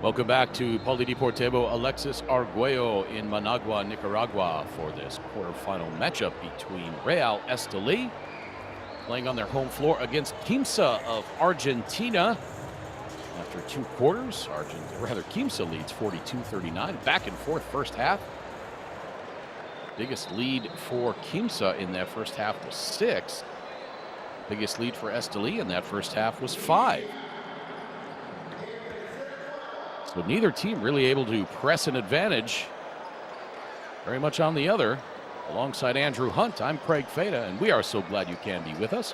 Welcome back to Polideportivo Alexis Arguello in Managua, Nicaragua for this quarterfinal matchup between Real Estelí, playing on their home floor, against Quimsa of Argentina. After 2 quarters, Quimsa leads 42-39. Back and forth first half. Biggest lead for Quimsa in that first half was 6. Biggest lead for Estelí in that first half was 5. So neither team really able to press an advantage very much on the other. Alongside Andrew Hunt, I'm Craig Fada, and we are so glad you can be with us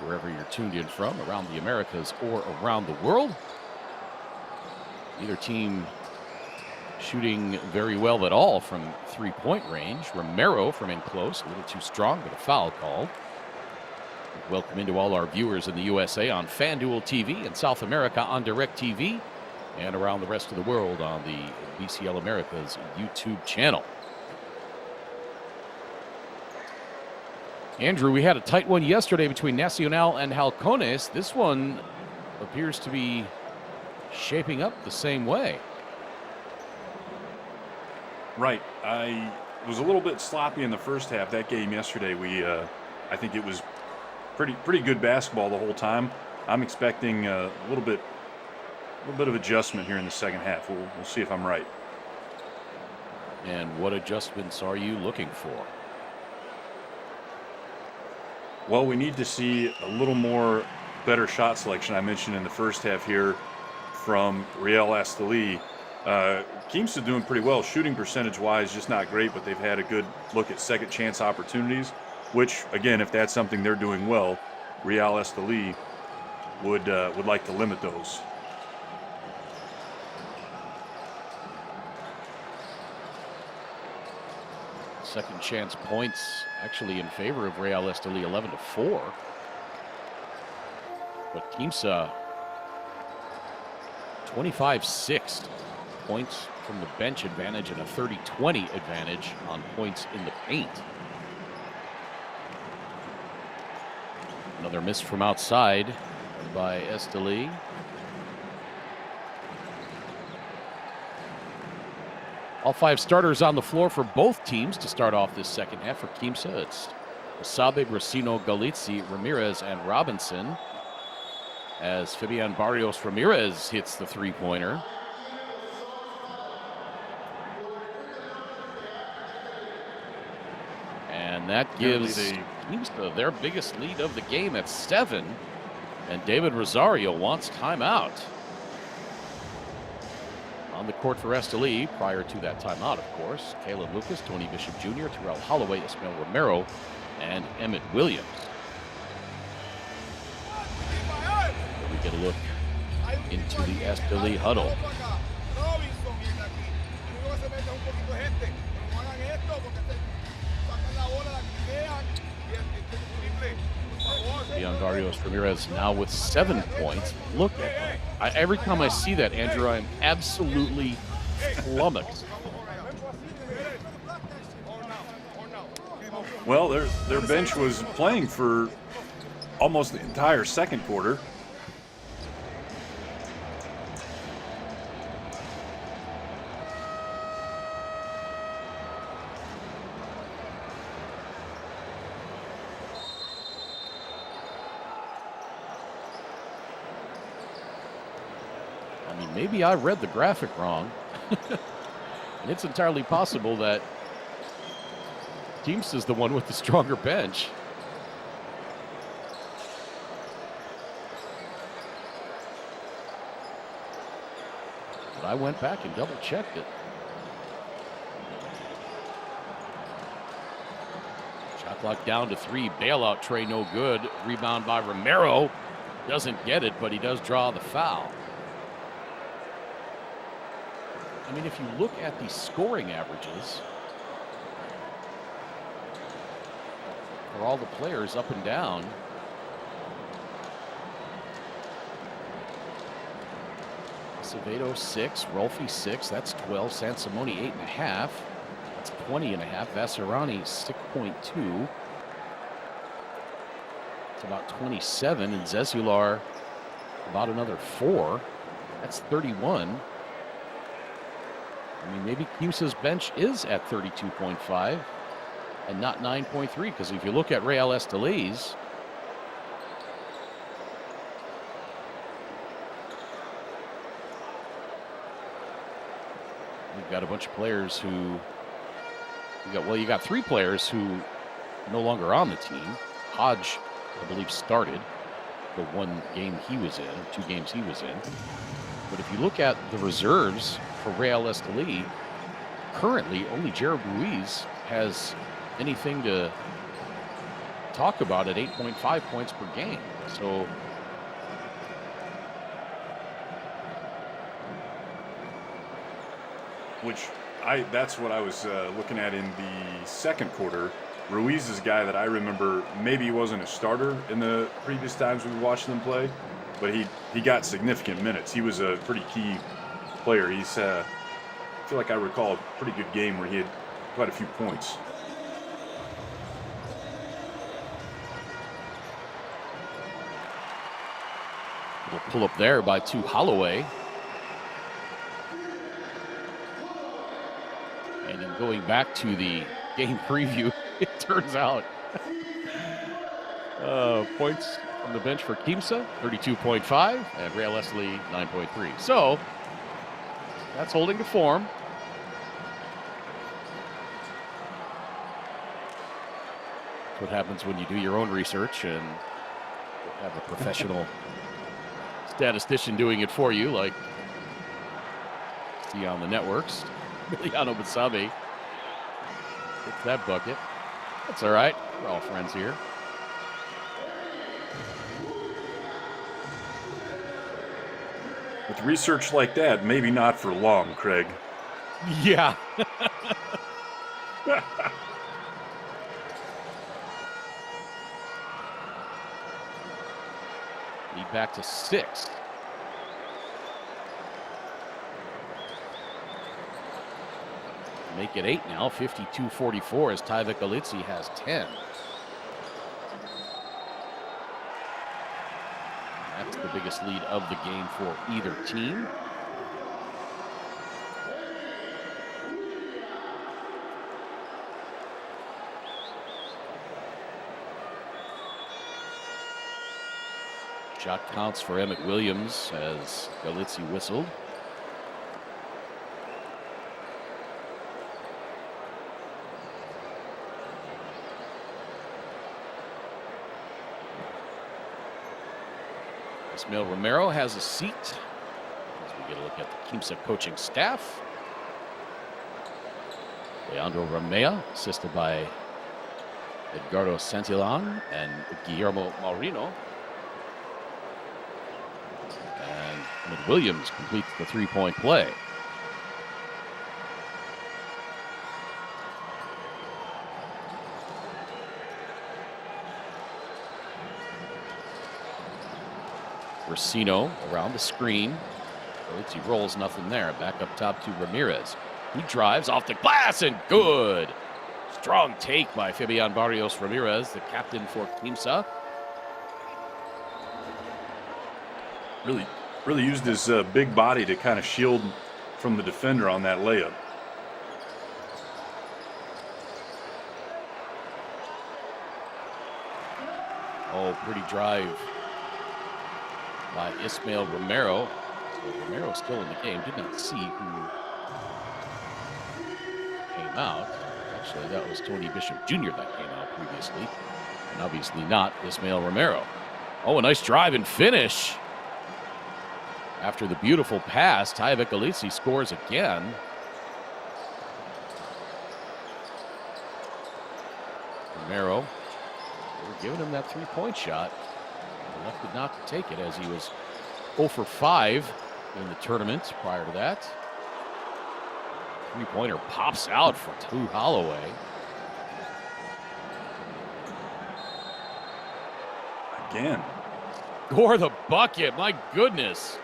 wherever you're tuned in from, around the Americas or around the world. Neither team shooting very well at all from 3-point range. Romero from in close, a little too strong, but a foul called. Welcome into all our viewers in the USA on FanDuel TV, in South America on DirecTV, and around the rest of the world on the BCL Americas YouTube channel. Andrew, we had a tight one yesterday between Nacional and Halcones. This one appears to be shaping up the same way. Right. I was a little bit sloppy in the first half. That game yesterday, I think it was pretty good basketball the whole time. I'm expecting a little bit of adjustment here in the second half. We'll see if I'm right. And what adjustments are you looking for? Well, we need to see a little more better shot selection. I mentioned in the first half here from Real Estelí. Quimsa doing pretty well. Shooting percentage-wise, just not great, but they've had a good look at second chance opportunities, which, again, if that's something they're doing well, Real Estelí would like to limit those. Second chance points actually in favor of Real Estelí, 11-4. But Quimsa, 25-6 points from the bench advantage and a 30-20 advantage on points in the paint. Another miss from outside by Estelí. All 5 starters on the floor for both teams to start off this second half. For Quimsa, it's Sabe, Brasino, Galizzi, Ramirez, and Robinson, as Fabian Barrios Ramirez hits the 3-pointer. And that gives Quimsa their biggest lead of the game at 7. And David Rosario wants timeout. On the court for Estelí, prior to that timeout, of course, Caleb Lucas, Tony Bishop Jr., Terrell Holloway, Ismael Romero, and Emmett Williams. We get a look into the Estelí huddle. Fabian Barrios Ramirez now with 7 points. Look at that. Every time I see that, Andrew, I'm absolutely flummoxed. Well, their bench was playing for almost the entire second quarter. Maybe I read the graphic wrong. And it's entirely possible that Quimsa is the one with the stronger bench. But I went back and double-checked it. Shot clock down to 3. Bailout tray, no good. Rebound by Romero. Doesn't get it, but he does draw the foul. I mean, if you look at the scoring averages for all the players up and down, Acevedo 6, Rolfi 6, that's 12. Sansimone 8.5, that's 20.5. Vasarani 6.2, it's about 27. And Zezular about another 4, that's 31. I mean, maybe Quimsa's bench is at 32.5 and not 9.3, because if you look at Real Estelí's, you've got a bunch of players who you got 3 players who are no longer on the team. Hodge, I believe, started the 1 game he was in, 2 games he was in. But if you look at the reserves for Real Estelí, currently only Jared Ruiz has anything to talk about at 8.5 points per game. So that's what I was looking at in the second quarter. Ruiz is a guy that I remember maybe he wasn't a starter in the previous times we watched them play, but he got significant minutes. He was a pretty key player. He's I feel like I recall a pretty good game where he had quite a few points. Little pull up there by Holloway. And then going back to the game preview, it turns out points from the bench for Quimsa, 32.5, and Real Estelí, 9.3. So that's holding to form. That's what happens when you do your own research and have a professional statistician doing it for you, like see on the networks. Emiliano Basabe hits that bucket. That's all right. We're all friends here. With research like that, maybe not for long, Craig. Yeah. Lead back to 6. Make it 8 now, 52-44 as Tyvek Galitsi has 10. That's the biggest lead of the game for either team. Shot counts for Emmett Williams as Galitsi whistled. Ismael Romero has a seat as we get a look at the Quimsa coaching staff. Leandro Ramea, assisted by Edgardo Santillan and Guillermo Maurino. And Emmett Williams completes the 3-point play. Racino around the screen. He rolls, nothing there. Back up top to Ramirez. He drives off the glass and good. Strong take by Fabian Barrios Ramirez, the captain for Quimsa. Really used his big body to kind of shield from the defender on that layup. Oh, pretty drive by Ismael Romero. So Romero still in the game. Did not see who came out. Actually, that was Tony Bishop Jr. that came out previously. And obviously not Ismael Romero. Oh, a nice drive and finish. After the beautiful pass, Tyvek Galitsi scores again. Romero, they were giving him that 3-point shot. Elected not to take it as he was 0 for 5 in the tournament prior to that. 3-pointer pops out for Holloway. Again. Score the bucket, my goodness.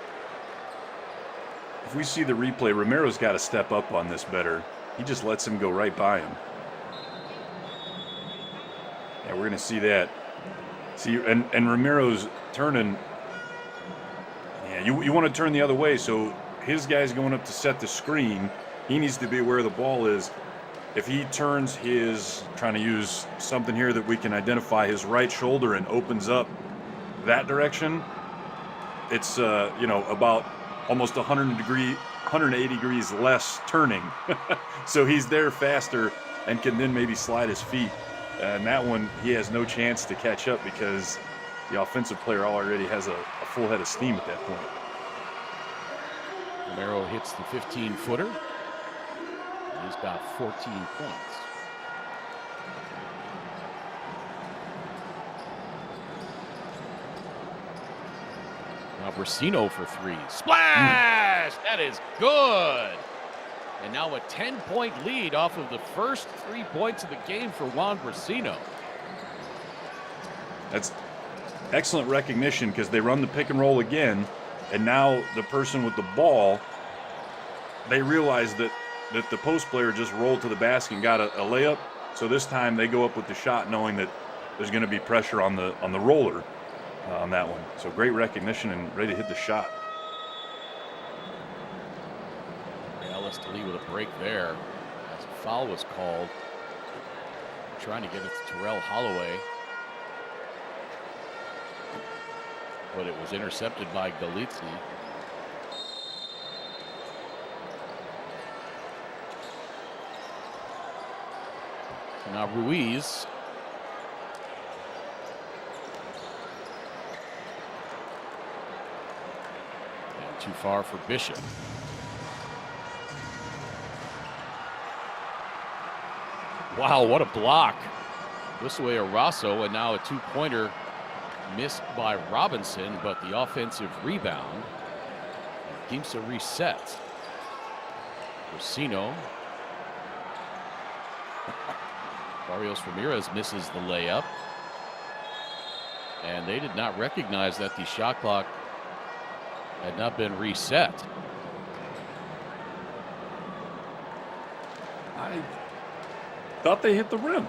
If we see the replay, Romero's got to step up on this better. He just lets him go right by him. Yeah, we're going to see that. See, and Romero's turning. Yeah, you want to turn the other way, so his guy's going up to set the screen. he needs to be where the ball is. If he turns his, trying to use something here that we can identify, his right shoulder and opens up that direction, it's about almost 180 degrees less turning. So he's there faster and can then maybe slide his feet. And that one, he has no chance to catch up because the offensive player already has a full head of steam at that point. Romero hits the 15-footer. He's got 14 points. Now Brasino for three. Splash! That is good. And now a 10-point lead off of the first 3 points of the game for Juan Brasino. That's excellent recognition because they run the pick and roll again, and now the person with the ball, they realize that the post player just rolled to the basket and got a layup. So this time they go up with the shot knowing that there's going to be pressure on the roller on that one. So great recognition and ready to hit the shot. Estelí with a break there as a foul was called. Trying to get it to Terrell Holloway, but it was intercepted by Galizzi. Now Ruiz. And too far for Bishop. Wow, what a block. This way Arasso, and now a two-pointer missed by Robinson, but the offensive rebound. Quimsa resets. Brasino. Barrios Ramirez misses the layup. And they did not recognize that the shot clock had not been reset. I thought they hit the rim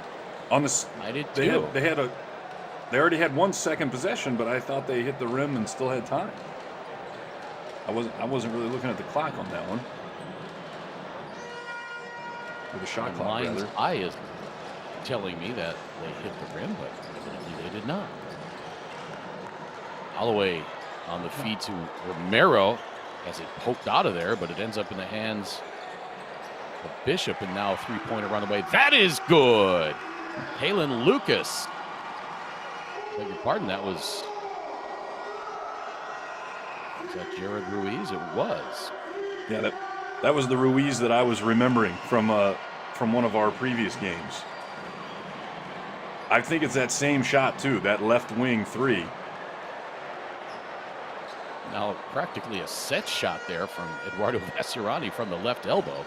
on the. I did too. They already had 1 second possession, but I thought they hit the rim and still had time. I wasn't really looking at the clock on that one. Or the shot clock, Mind's rather. eye is telling me that they hit the rim, but evidently they did not. Holloway on the feed to Romero as it poked out of there, but it ends up in the hands of Bishop, and now a three-pointer around the way. That is good. Halen Lucas. Beg your pardon, that was that Jared Ruiz? It was. Yeah, that was the Ruiz that I was remembering from one of our previous games. I think it's that same shot too, that left wing three. Now practically a set shot there from Eduardo Vasirani from the left elbow.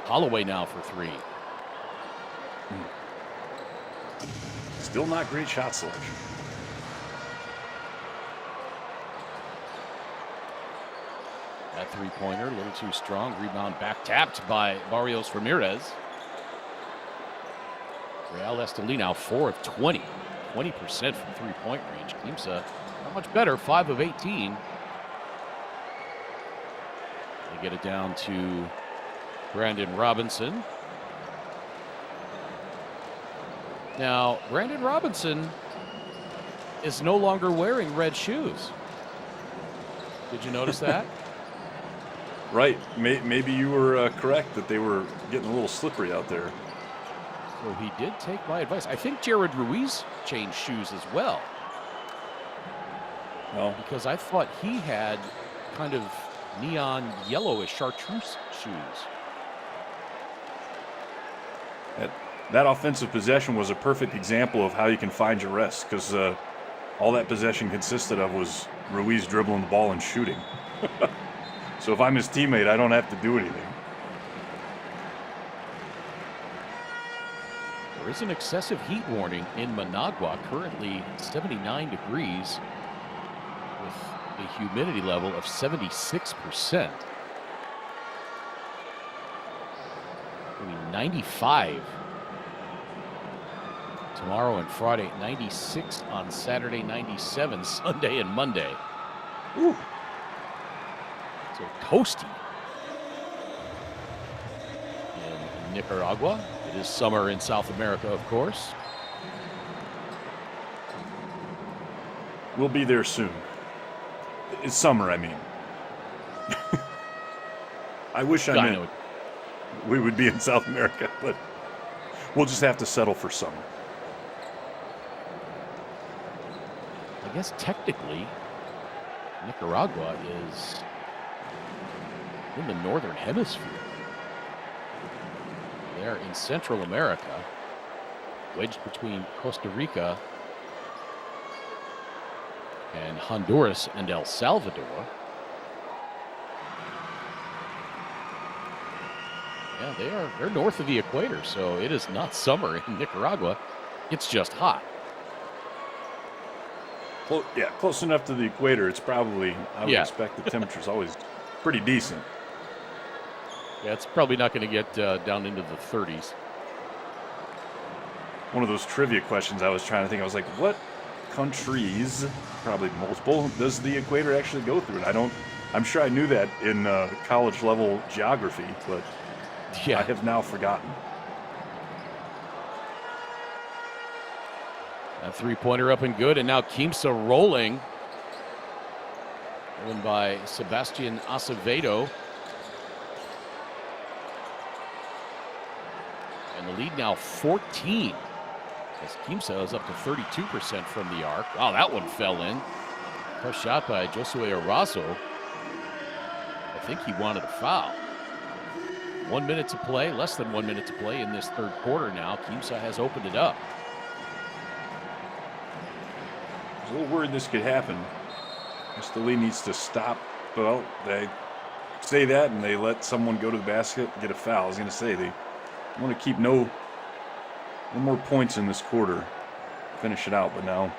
Holloway now for three. Still not great shot selection. That three-pointer, a little too strong. Rebound back tapped by Barrios Ramirez. Real Estelí now 4 of 20. 20% from three-point range. Quimsa not much better, 5 of 18. They get it down to Brandon Robinson. Now, Brandon Robinson is no longer wearing red shoes. Did you notice that? Right. Maybe you were correct that they were getting a little slippery out there. So he did take my advice. I think Jared Ruiz changed shoes as well. Well, because I thought he had kind of neon yellowish chartreuse shoes. That offensive possession was a perfect example of how you can find your rest, because all that possession consisted of was Ruiz dribbling the ball and shooting. So if I'm his teammate, I don't have to do anything. There is an excessive heat warning in Managua, currently 79 degrees with a humidity level of 76%. Maybe 95 tomorrow and Friday, 96 on Saturday, 97 Sunday and Monday. Ooh. So toasty in Nicaragua. It is summer in South America, of course. We'll be there soon. It's summer, I mean. I wish I meant we would be in South America, but we'll just have to settle for summer. I guess technically, Nicaragua is in the northern hemisphere. They're in Central America, wedged between Costa Rica and Honduras and El Salvador. Yeah, they're north of the equator, so it is not summer in Nicaragua. It's just hot. Well, yeah, close enough to the equator. It's probably, I would expect the temperature's always pretty decent. Yeah, it's probably not going to get down into the 30s. One of those trivia questions I was trying to think. I was like, what countries, probably multiple, does the equator actually go through? And I'm sure I knew that in college level geography, but I have now forgotten. A three-pointer up and good, and now Quimsa rolling. Won by Sebastian Acevedo. And the lead now 14. As Quimsa is up to 32% from the arc. Wow, that one fell in. Tough shot by Josue Arazo. I think he wanted a foul. 1 minute to play, less than 1 minute to play in this third quarter now. Quimsa has opened it up. I was a little worried this could happen. Estelí needs to stop. Well, they say that and they let someone go to the basket and get a foul. I was going to say they want to keep no more points in this quarter. Finish it out, but now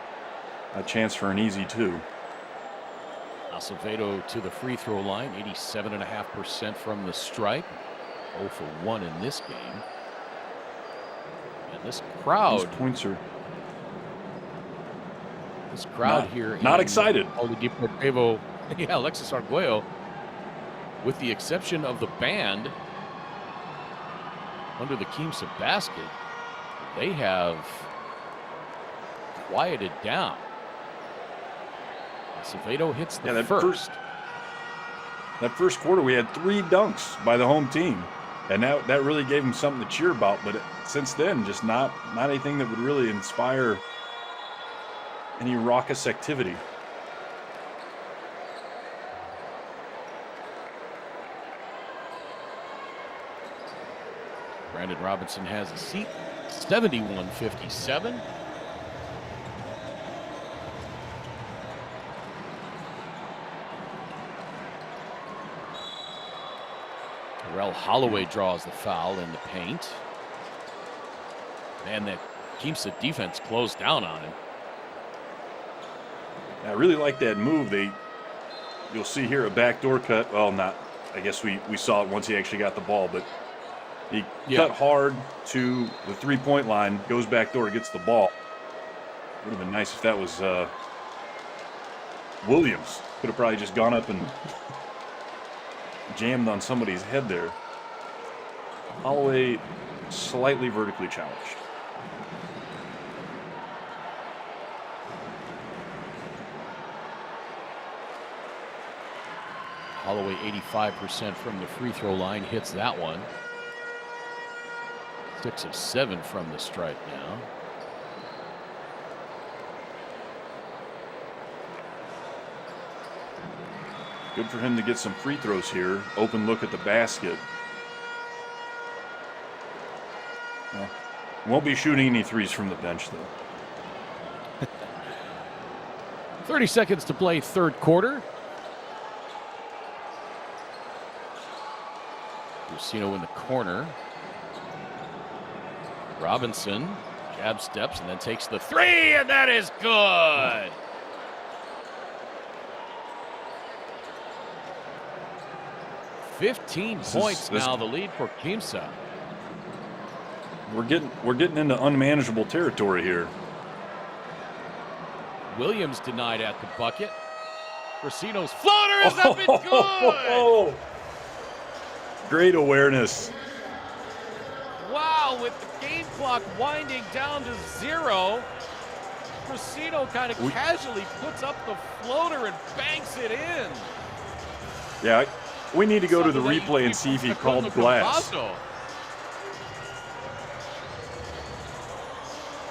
a chance for an easy two. Acevedo to the free throw line, 87.5% from the stripe. 0 for 1 in this game. And this crowd. These points are. This crowd here. Not excited. Deportivo, yeah, Alexis Arguello, with the exception of the band under the Quimsa basket, they have quieted down. Acevedo hits the first. That first quarter, we had 3 dunks by the home team, and that really gave them something to cheer about. But since then, just not anything that would really inspire any raucous activity. Brandon Robinson has a seat. 71-57. Terrell Holloway draws the foul in the paint. Man, that Quimsa defense closed down on him. I really like that move. You'll see here a backdoor cut. Well, not. I guess we saw it once he actually got the ball, but he cut hard to the three-point line, goes back door, gets the ball. Would have been nice if that was Williams. Could have probably just gone up and jammed on somebody's head there. Holloway slightly vertically challenged. Holloway 85% from the free throw line, hits that one. 6 of 7 from the stripe now. Good for him to get some free throws here. Open look at the basket. Well, won't be shooting any threes from the bench, though. 30 seconds to play third quarter. Lucino in the corner. Robinson jab steps and then takes the three, and that is good. Fifteen points now, the lead for Quimsa. We're getting into unmanageable territory here. Williams denied at the bucket. Brasino's floater is up and good! Great awareness. Wow, with the game clock winding down to 0, Brasino kind of casually puts up the floater and banks it in. Yeah, we need to go to the replay and see if he called glass.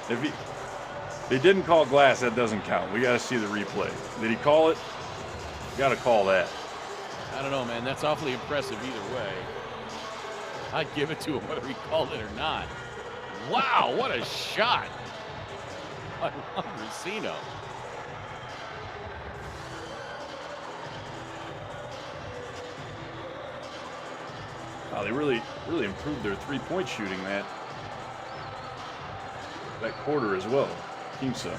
If he didn't call glass, that doesn't count. We got to see the replay. Did he call it? Got to call that. I don't know, man. That's awfully impressive either way. I'd give it to him whether he called it or not. Wow, what a shot by Brasino. Wow, they really improved their three-point shooting that quarter as well. Quimsa.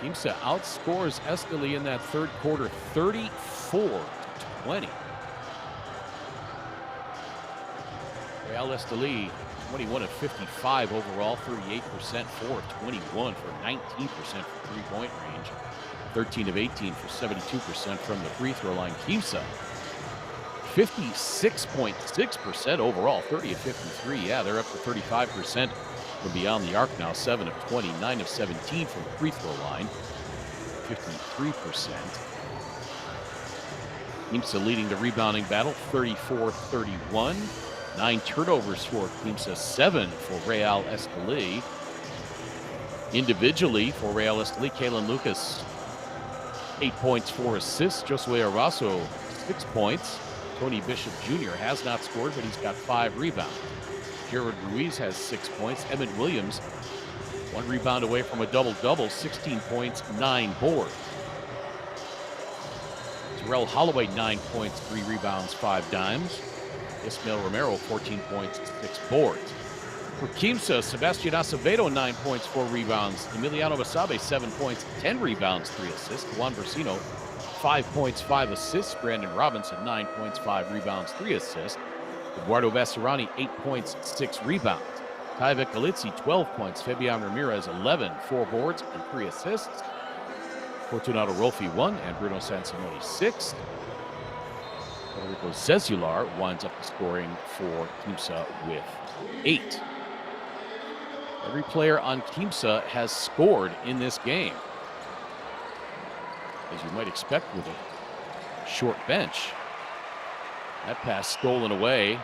Quimsa outscores Estelí in that third quarter 34-20. Real Estelí 21 of 55 overall, 38%, 4 of 21 for 19% from three-point range, 13 of 18 for 72% from the free throw line. Quimsa 56.6% overall, 30 of 53. Yeah, they're up to 35% from beyond the arc now, 7 of 20, 9 of 17 from the free throw line, 53%. Quimsa leading the rebounding battle, 34-31. 9 turnovers for Quimsa, 7 for Real Estelí. Individually for Real Estelí, Kalen Lucas, 8 points, 4 assists. Josue Arasso, 6 points. Tony Bishop Jr. has not scored, but he's got 5 rebounds. Jared Ruiz has 6 points. Emmett Williams, 1 rebound away from a double-double, 16 points, 9 boards. Terrell Holloway, 9 points, 3 rebounds, 5 dimes. Ismael Romero, 14 points, 6 boards. For Quimsa, Sebastian Acevedo, 9 points, 4 rebounds. Emiliano Basabe, 7 points, 10 rebounds, 3 assists. Juan Brasino, 5 points, 5 assists. Brandon Robinson, 9 points, 5 rebounds, 3 assists. Eduardo Vasserani, 8 points, 6 rebounds. Tyvek Galitzi, 12 points. Fabian Ramirez, 11, 4 boards, and 3 assists. Fortunato Rolfi, 1, and Bruno Sansimoni, 6. Federico Zezular winds up the scoring for Quimsa with 8. Every player on Quimsa has scored in this game, as you might expect with a short bench. That pass stolen away.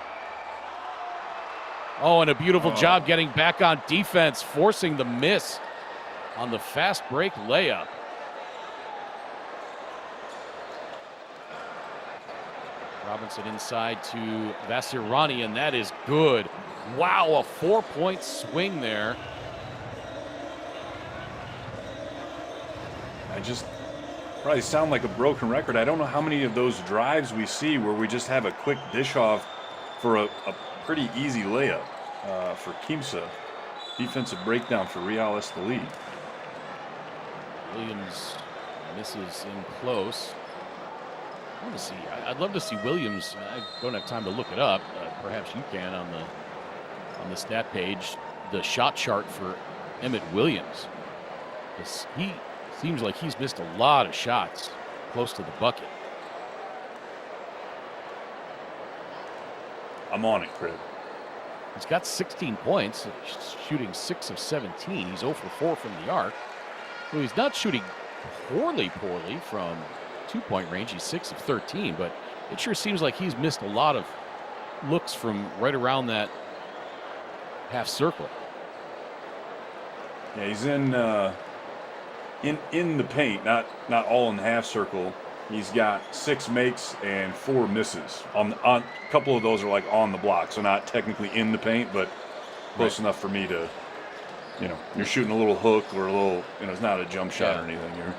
Oh, and a beautiful job getting back on defense, forcing the miss on the fast break layup. Robinson inside to Vasserani, and that is good. Wow, a 4-point swing there. I just probably sound like a broken record. I don't know how many of those drives we see where we just have a quick dish off for a pretty easy layup for Quimsa. Defensive breakdown for Real Estelí. Williams misses in close. I'd love to see Williams. I don't have time to look it up. Perhaps you can on the stat page. The shot chart for Emmett Williams. He seems like he's missed a lot of shots close to the bucket. I'm on it, Craig. He's got 16 points, shooting 6 of 17. He's 0 for 4 from the arc. So he's not shooting poorly from 2-point range. He's 6 of 13, but it sure seems like he's missed a lot of looks from right around that half circle. Yeah, he's in the paint, not all in the half circle. He's got 6 makes and 4 misses. On a couple of those are like on the block, so not technically in the paint, but close enough for me to, you're shooting a little hook or a little, it's not a jump shot or anything. You're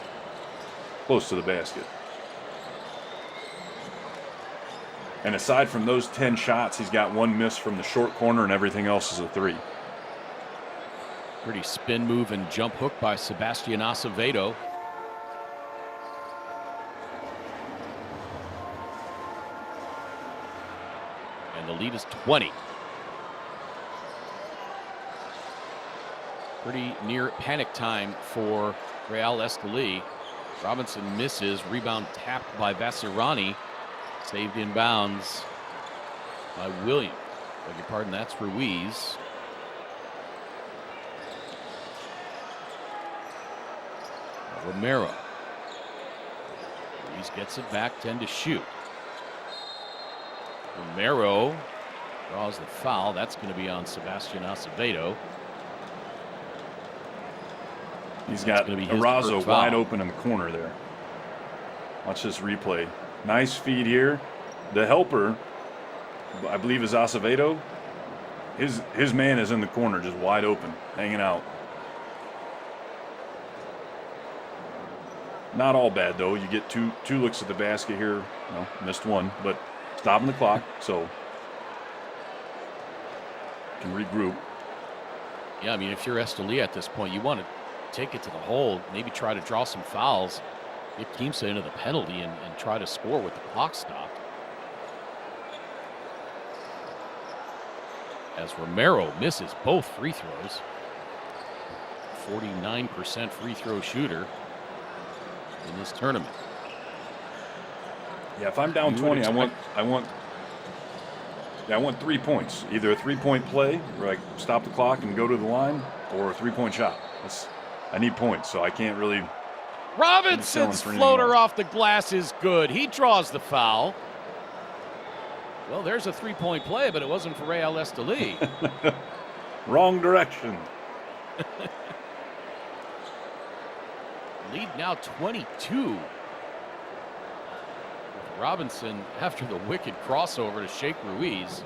close to the basket. And aside from those 10 shots, he's got 1 miss from the short corner, and everything else is a 3. Pretty spin move and jump hook by Sebastian Acevedo. And the lead is 20. Pretty near panic time for Real Estelí. Robinson misses. Rebound tapped by Vasirani. Saved in bounds by Williams. Beg your pardon, that's Ruiz. Romero. Ruiz gets it back, 10 to shoot. Romero draws the foul. That's going to be on Sebastian Acevedo. He's got Arazo wide open in the corner there. Watch this replay. Nice feed here. The helper, I believe, is Acevedo. His man is in the corner, just wide open, hanging out. Not all bad, though. You get two looks at the basket here. No, missed one, but stopping the clock, so can regroup. Yeah, I mean, if you're Estelí at this point, you want to take it to the hole, maybe try to draw some fouls, get Quimsa into the penalty, and try to score with the clock stopped. As Romero misses both free throws. 49% free throw shooter in this tournament. Yeah, if I'm down 20, I want 3 points. Either a 3-point play where I stop the clock and go to the line, or a 3-point shot. I need points, so I can't really. Robinson's floater off the glass is good. He draws the foul. Well, there's a 3-point play, but it wasn't for Real Estelí. Wrong direction. Lead now 22. Robinson after the wicked crossover to Sheikh Ruiz.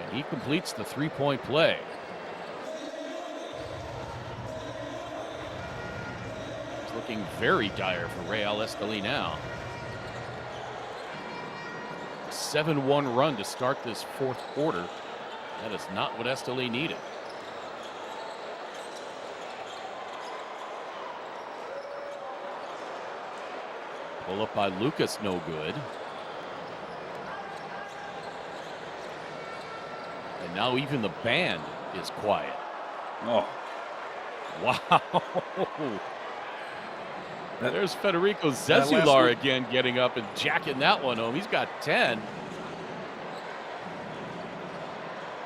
And he completes the 3-point play. It's looking very dire for Real Estelí now. A 7-1 run to start this fourth quarter. That is not what Estelí needed. Pull up by Lucas, no good. And now even the band is quiet. Oh. Wow. There's Federico Zezular again getting up and jacking that one home. He's got 10.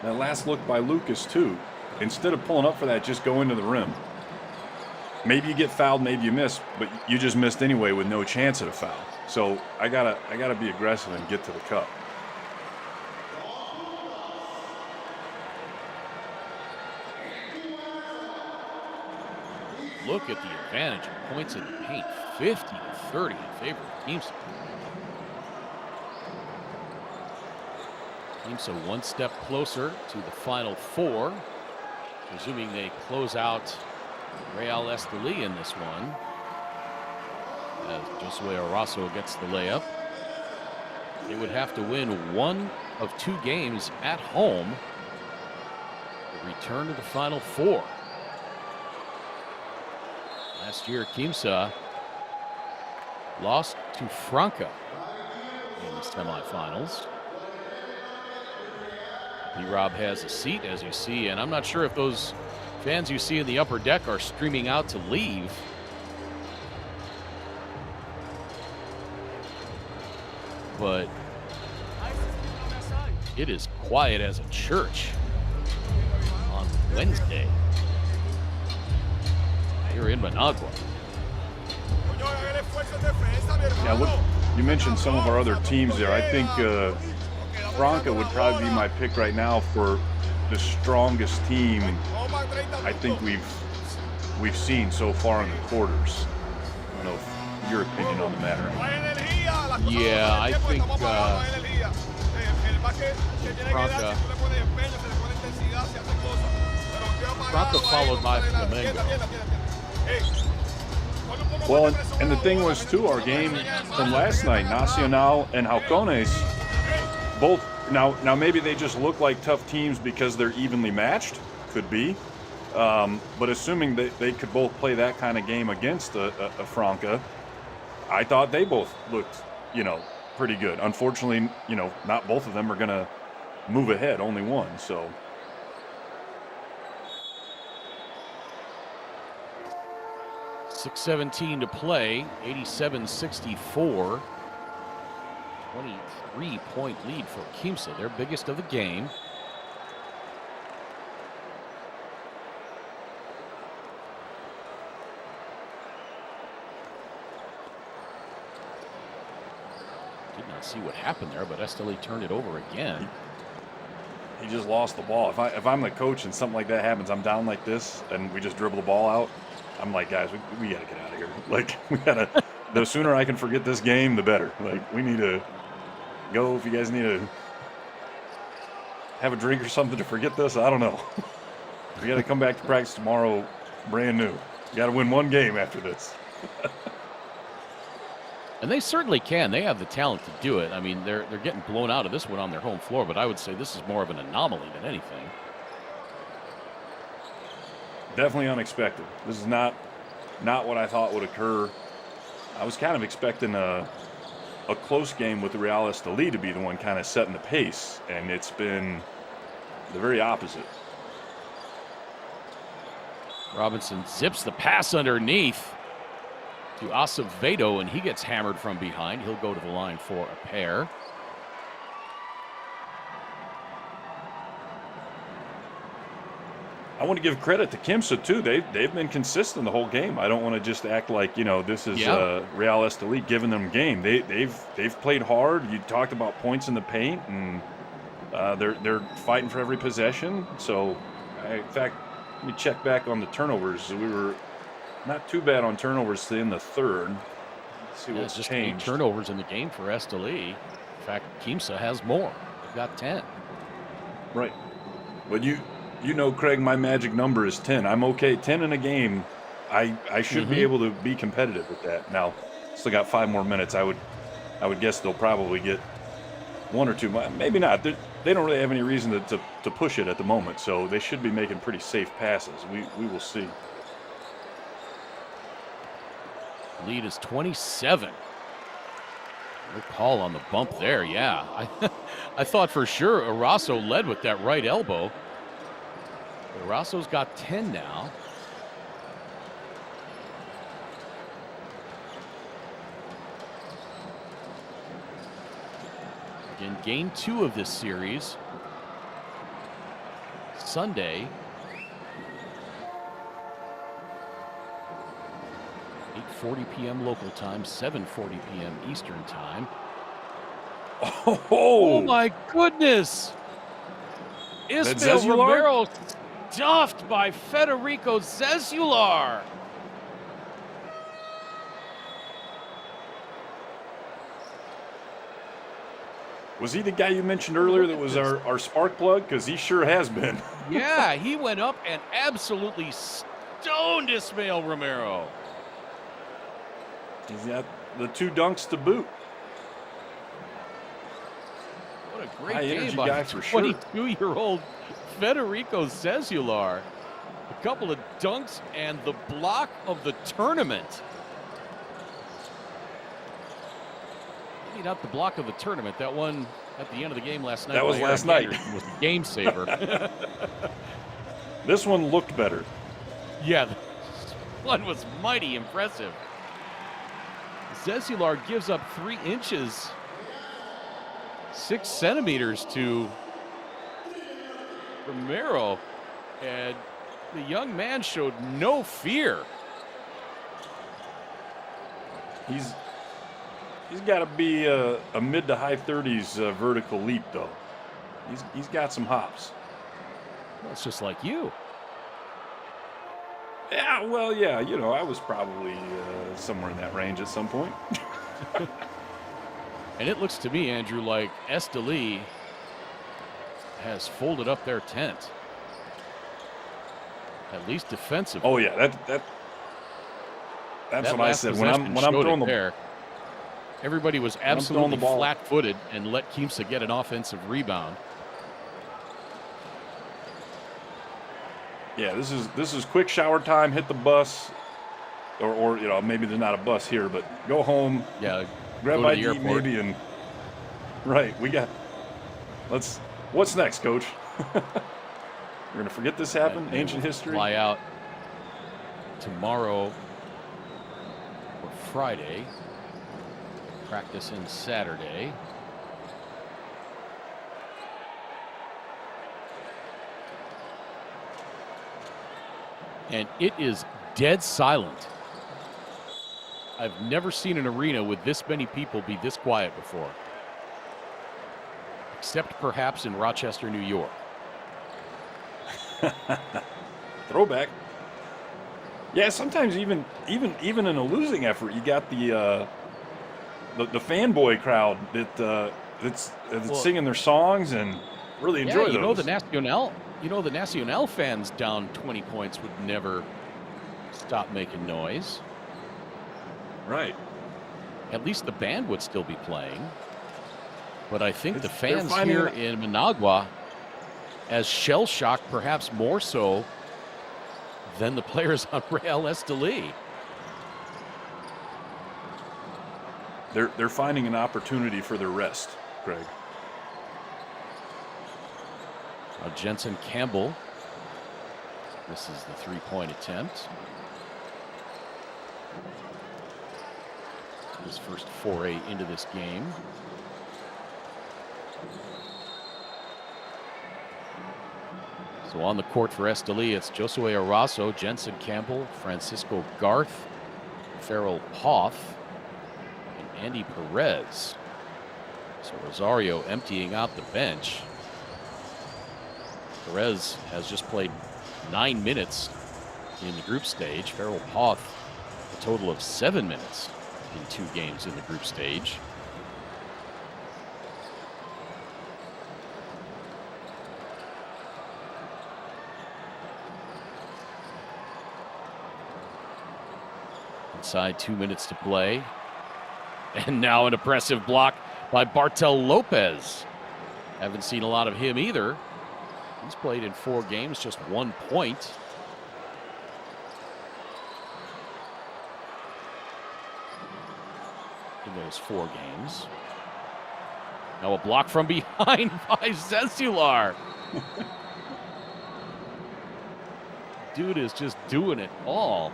That last look by Lucas, too. Instead of pulling up for that, just go into the rim. Maybe you get fouled, maybe you miss, but you just missed anyway with no chance at a foul. So I gotta be aggressive and get to the cup. Look at the advantage of points in the paint. 50-30 in favor of Quimsa. Quimsa one step closer to the Final Four, presuming they close out Real Estelí in this one. As Josue Arazo gets the layup. They would have to win one of 2 games at home to return to the Final Four. Last year, Quimsa lost to Franca in the semifinals. P-Rob has a seat, as you see, and I'm not sure if those fans you see in the upper deck are streaming out to leave. But it is quiet as a church on Wednesday here in Managua. Yeah, look, you mentioned some of our other teams there. I think Franca would probably be my pick right now for the strongest team I think we've seen so far in the quarters. I don't know if your opinion on the matter. Yeah, I think Franca followed by Flamengo. Well, and the thing was, too, our game from last night, Nacional and Halcones, both, now maybe they just look like tough teams because they're evenly matched, could be, but assuming that they could both play that kind of game against a Franca, I thought they both looked, pretty good. Unfortunately, not both of them are going to move ahead, only one. So 6:17 to play, 87-64. 23-point lead for Quimsa, their biggest of the game. Did not see what happened there, but Estelí turned it over again. he just lost the ball. If I'm the coach and something like that happens, I'm down like this, and we just dribble the ball out, I'm like, guys, we got to get out of here. Like, we got to, the sooner I can forget this game, the better. Like, we need to go. If you guys need to have a drink or something to forget this, I don't know. We got to come back to practice tomorrow brand new. You got to win one game after this. And they certainly can. They have the talent to do it. I mean, they're getting blown out of this one on their home floor, but I would say this is more of an anomaly than anything. Definitely unexpected. This is not what I thought would occur. I was kind of expecting a close game with the Real Estelí to be the one kind of setting the pace, and it's been the very opposite. Robinson zips the pass underneath to Acevedo, and he gets hammered from behind. He'll go to the line for a pair. I want to give credit to Quimsa too. They've been consistent the whole game. I don't want to just act like, you know, this is Real Estelí giving them game. They've played hard. You talked about points in the paint, and they're fighting for every possession. So, in fact, let me check back on the turnovers. We were not too bad on turnovers in the third. Let's see what's just changed. 8 turnovers in the game for Estelí. In fact, Quimsa has more. They've got 10. Right. But you know, Craig, my magic number is 10. I'm okay. 10 in a game, I should be able to be competitive with that. Now, still got 5 more minutes. I would guess they'll probably get 1 or 2. Maybe not. They don't really have any reason to push it at the moment, so they should be making pretty safe passes. We will see. Lead is 27. No call on the bump there, yeah. I thought for sure Arasso led with that right elbow. But Arasso's got 10 now. Again, game 2 of this series. Sunday. 8:40 p.m. local time, 7:40 p.m. Eastern time. Oh my goodness! Ismael Romero stuffed by Federico Zezular. Was he the guy you mentioned earlier that was our spark plug? Because he sure has been. Yeah, he went up and absolutely stoned Ismael Romero. He's got the 2 dunks to boot. What a great game by 22-year-old Federico Zezular. A couple of dunks and the block of the tournament. Maybe not the block of the tournament. That one at the end of the game last night. That was last night. Was a game saver. This one looked better. Yeah, this one was mighty impressive. Zezular gives up 3 inches, 6 centimeters to Romero, and the young man showed no fear. He's got to be a mid to high 30s vertical leap, though. He's got some hops. Well, it's just like you. Yeah, well, yeah, you know, I was probably somewhere in that range at some point. And it looks to me, Andrew, like Estelí has folded up their tent. At least defensively. Oh yeah, that's what I said when I'm throwing the there. Everybody was absolutely flat-footed and let Quimsa get an offensive rebound. Yeah, this is quick shower time. Hit the bus, or you know, maybe there's not a bus here, but go home. Yeah, grab my ID maybe, and right. Let's What's next, Coach? We're going to forget this happened? Ancient history? Fly out tomorrow or Friday. Practice in Saturday. And it is dead silent. I've never seen an arena with this many people be this quiet before. Except perhaps in Rochester, New York. Throwback. Yeah, sometimes even in a losing effort, you got the fanboy crowd that's singing their songs and really enjoy those. You know the Nacional fans down 20 points would never stop making noise. Right. At least the band would still be playing. But I think the fans here in Managua, as shell-shocked, perhaps more so than the players on Real Estelí. They're finding an opportunity for their rest, Greg. Now Jensen Campbell. This is the three-point attempt. His first foray into this game. So on the court for Estelí, it's Josue Arazo, Jensen Campbell, Francisco Garth, Farrell Hoff, and Andy Perez. So Rosario emptying out the bench. Perez has just played 9 minutes in the group stage. Farrell Hoff, a total of 7 minutes in 2 games in the group stage. Inside 2 minutes to play. And now an impressive block by Bartel Lopez. Haven't seen a lot of him either. He's played in 4 games, just 1 point. In those 4 games. Now a block from behind by Zezular. Dude is just doing it all.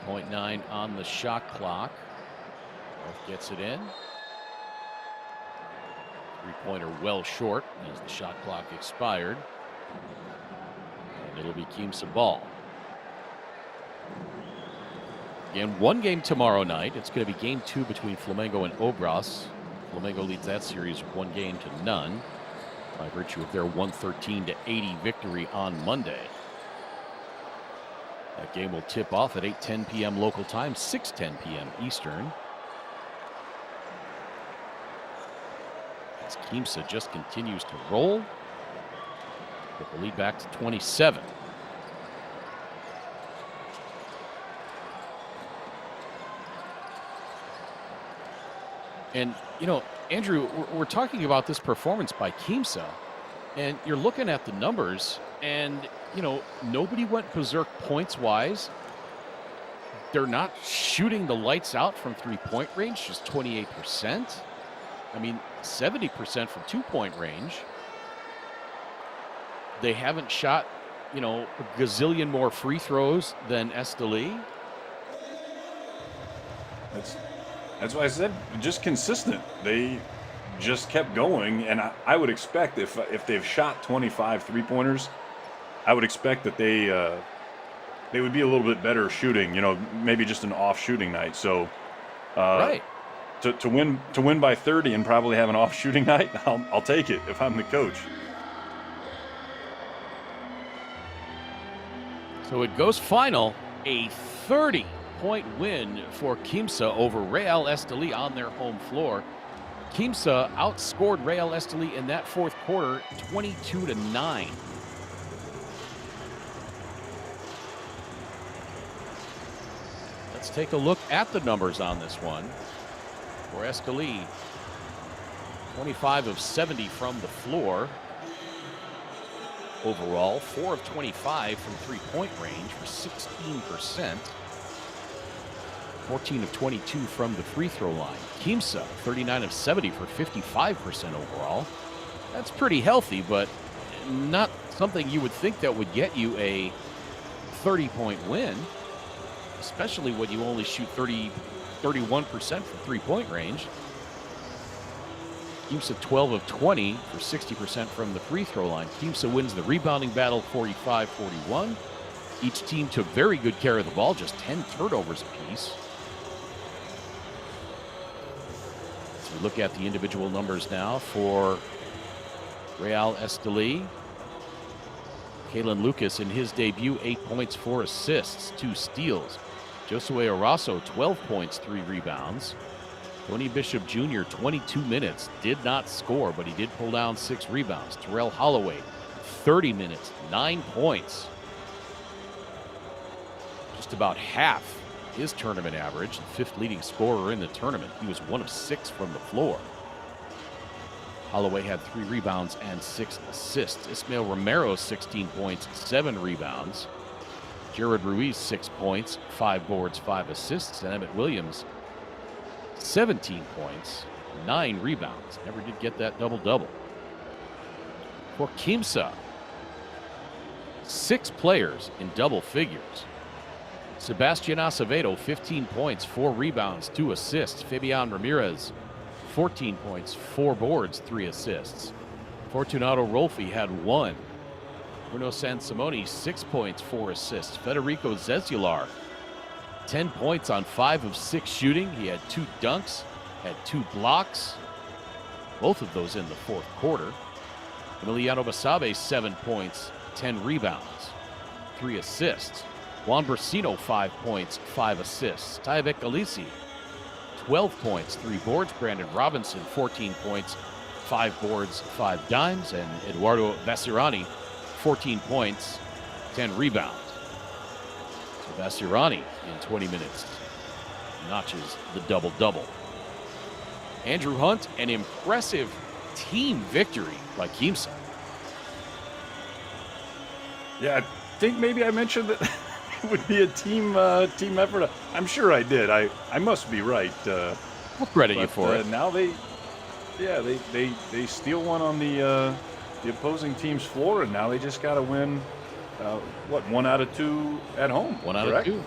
.9 on the shot clock. Both gets it in. Three-pointer well short as the shot clock expired. And it'll be Quimsa ball. Again, 1 game tomorrow night. It's going to be game 2 between Flamengo and Obras. Flamengo leads that series 1 game to none by virtue of their 113-80 victory on Monday. That game will tip off at 8:10 p.m. local time, 6:10 p.m. Eastern. As Quimsa just continues to roll. Get the lead back to 27. And, you know, Andrew, we're talking about this performance by Quimsa, and you're looking at the numbers, and you know, nobody went berserk points-wise. They're not shooting the lights out from three-point range, just 28%. I mean, 70% from two-point range. They haven't shot, you know, a gazillion more free throws than Estelí. That's why I said just consistent. They just kept going, and I would expect if they've shot 25 three-pointers, I would expect that they would be a little bit better shooting. You know, maybe just an off shooting night. So, right. To win by 30 and probably have an off shooting night, I'll take it if I'm the coach. So it goes final, a 30-point win for Quimsa over Real Estelí on their home floor. Quimsa outscored Real Estelí in that fourth quarter 22-9. Let's take a look at the numbers on this one. For Estelí, 25 of 70 from the floor. overall, 4 of 25 from three-point range for 16%. 14 of 22 from the free throw line. Quimsa, 39 of 70 for 55% overall. That's pretty healthy, but not something you would think that would get you a 30-point win, especially when you only shoot 31% from three-point range. Quimsa 12 of 20 for 60% from the free throw line. Quimsa wins the rebounding battle 45-41. Each team took very good care of the ball, just 10 turnovers apiece. So we look at the individual numbers now for Real Estelí. Kalen Lucas in his debut, 8 points, 4 assists, 2 steals. Josue Arasso, 12 points, 3 rebounds. Tony Bishop Jr., 22 minutes, did not score, but he did pull down 6 rebounds. Terrell Holloway, 30 minutes, 9 points. Just about half his tournament average, the 5th leading scorer in the tournament. He was 1 of 6 from the floor. Holloway had 3 rebounds and 6 assists. Ismael Romero, 16 points, 7 rebounds. Jared Ruiz, 6 points, 5 boards, 5 assists. And Emmett Williams, 17 points, 9 rebounds. Never did get that double-double. For Quimsa, 6 players in double figures. Sebastian Acevedo, 15 points, 4 rebounds, 2 assists. Fabian Ramirez, 14 points, 4 boards, 3 assists. Fortunato Rolfi had 1. Bruno Sansimoni, 6 points, 4 assists. Federico Zezular, 10 points on 5 of 6 shooting. He had 2 dunks, had 2 blocks, both of those in the 4th quarter. Emiliano Basabe, 7 points, 10 rebounds, 3 assists. Juan Brasino, 5 points, 5 assists. Tyvek Alisi, 12 points, 3 boards. Brandon Robinson, 14 points, 5 boards, 5 dimes. And Eduardo Bassirani, 14 points, 10 rebounds. So Bassirani, in 20 minutes, notches the double-double. Andrew Hunt, an impressive team victory by Quimsa. Yeah, I think maybe I mentioned that it would be a team effort. I'm sure I did. I must be right. We'll credit you for it. Now they steal one on the opposing team's floor, and now they just got to win. 1 out of 2 at home? 1 out of 2.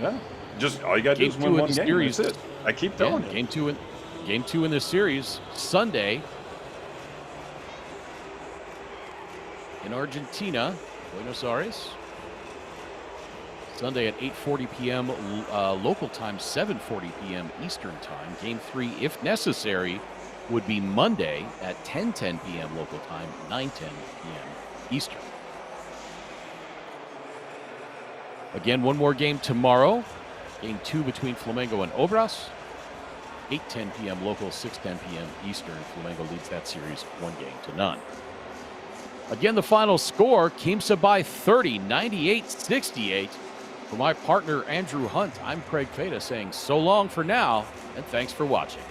Yeah, just all you got to do is win 1 game. Series. That's it. I keep telling you. Game 2 in this series Sunday in Argentina, Buenos Aires. Sunday at 8:40 p.m. Local time, 7:40 p.m. Eastern time. Game 3, if necessary, would be Monday at 10:10 p.m. local time, 9:10 p.m. Eastern. Again, one more game tomorrow. Game 2 between Flamengo and Obras. 8:10 p.m. local, 6:10 p.m. Eastern. Flamengo leads that series 1-0. Again, the final score, Quimsa by 30, 98-68. For my partner, Andrew Hunt, I'm Craig Fada saying so long for now, and thanks for watching.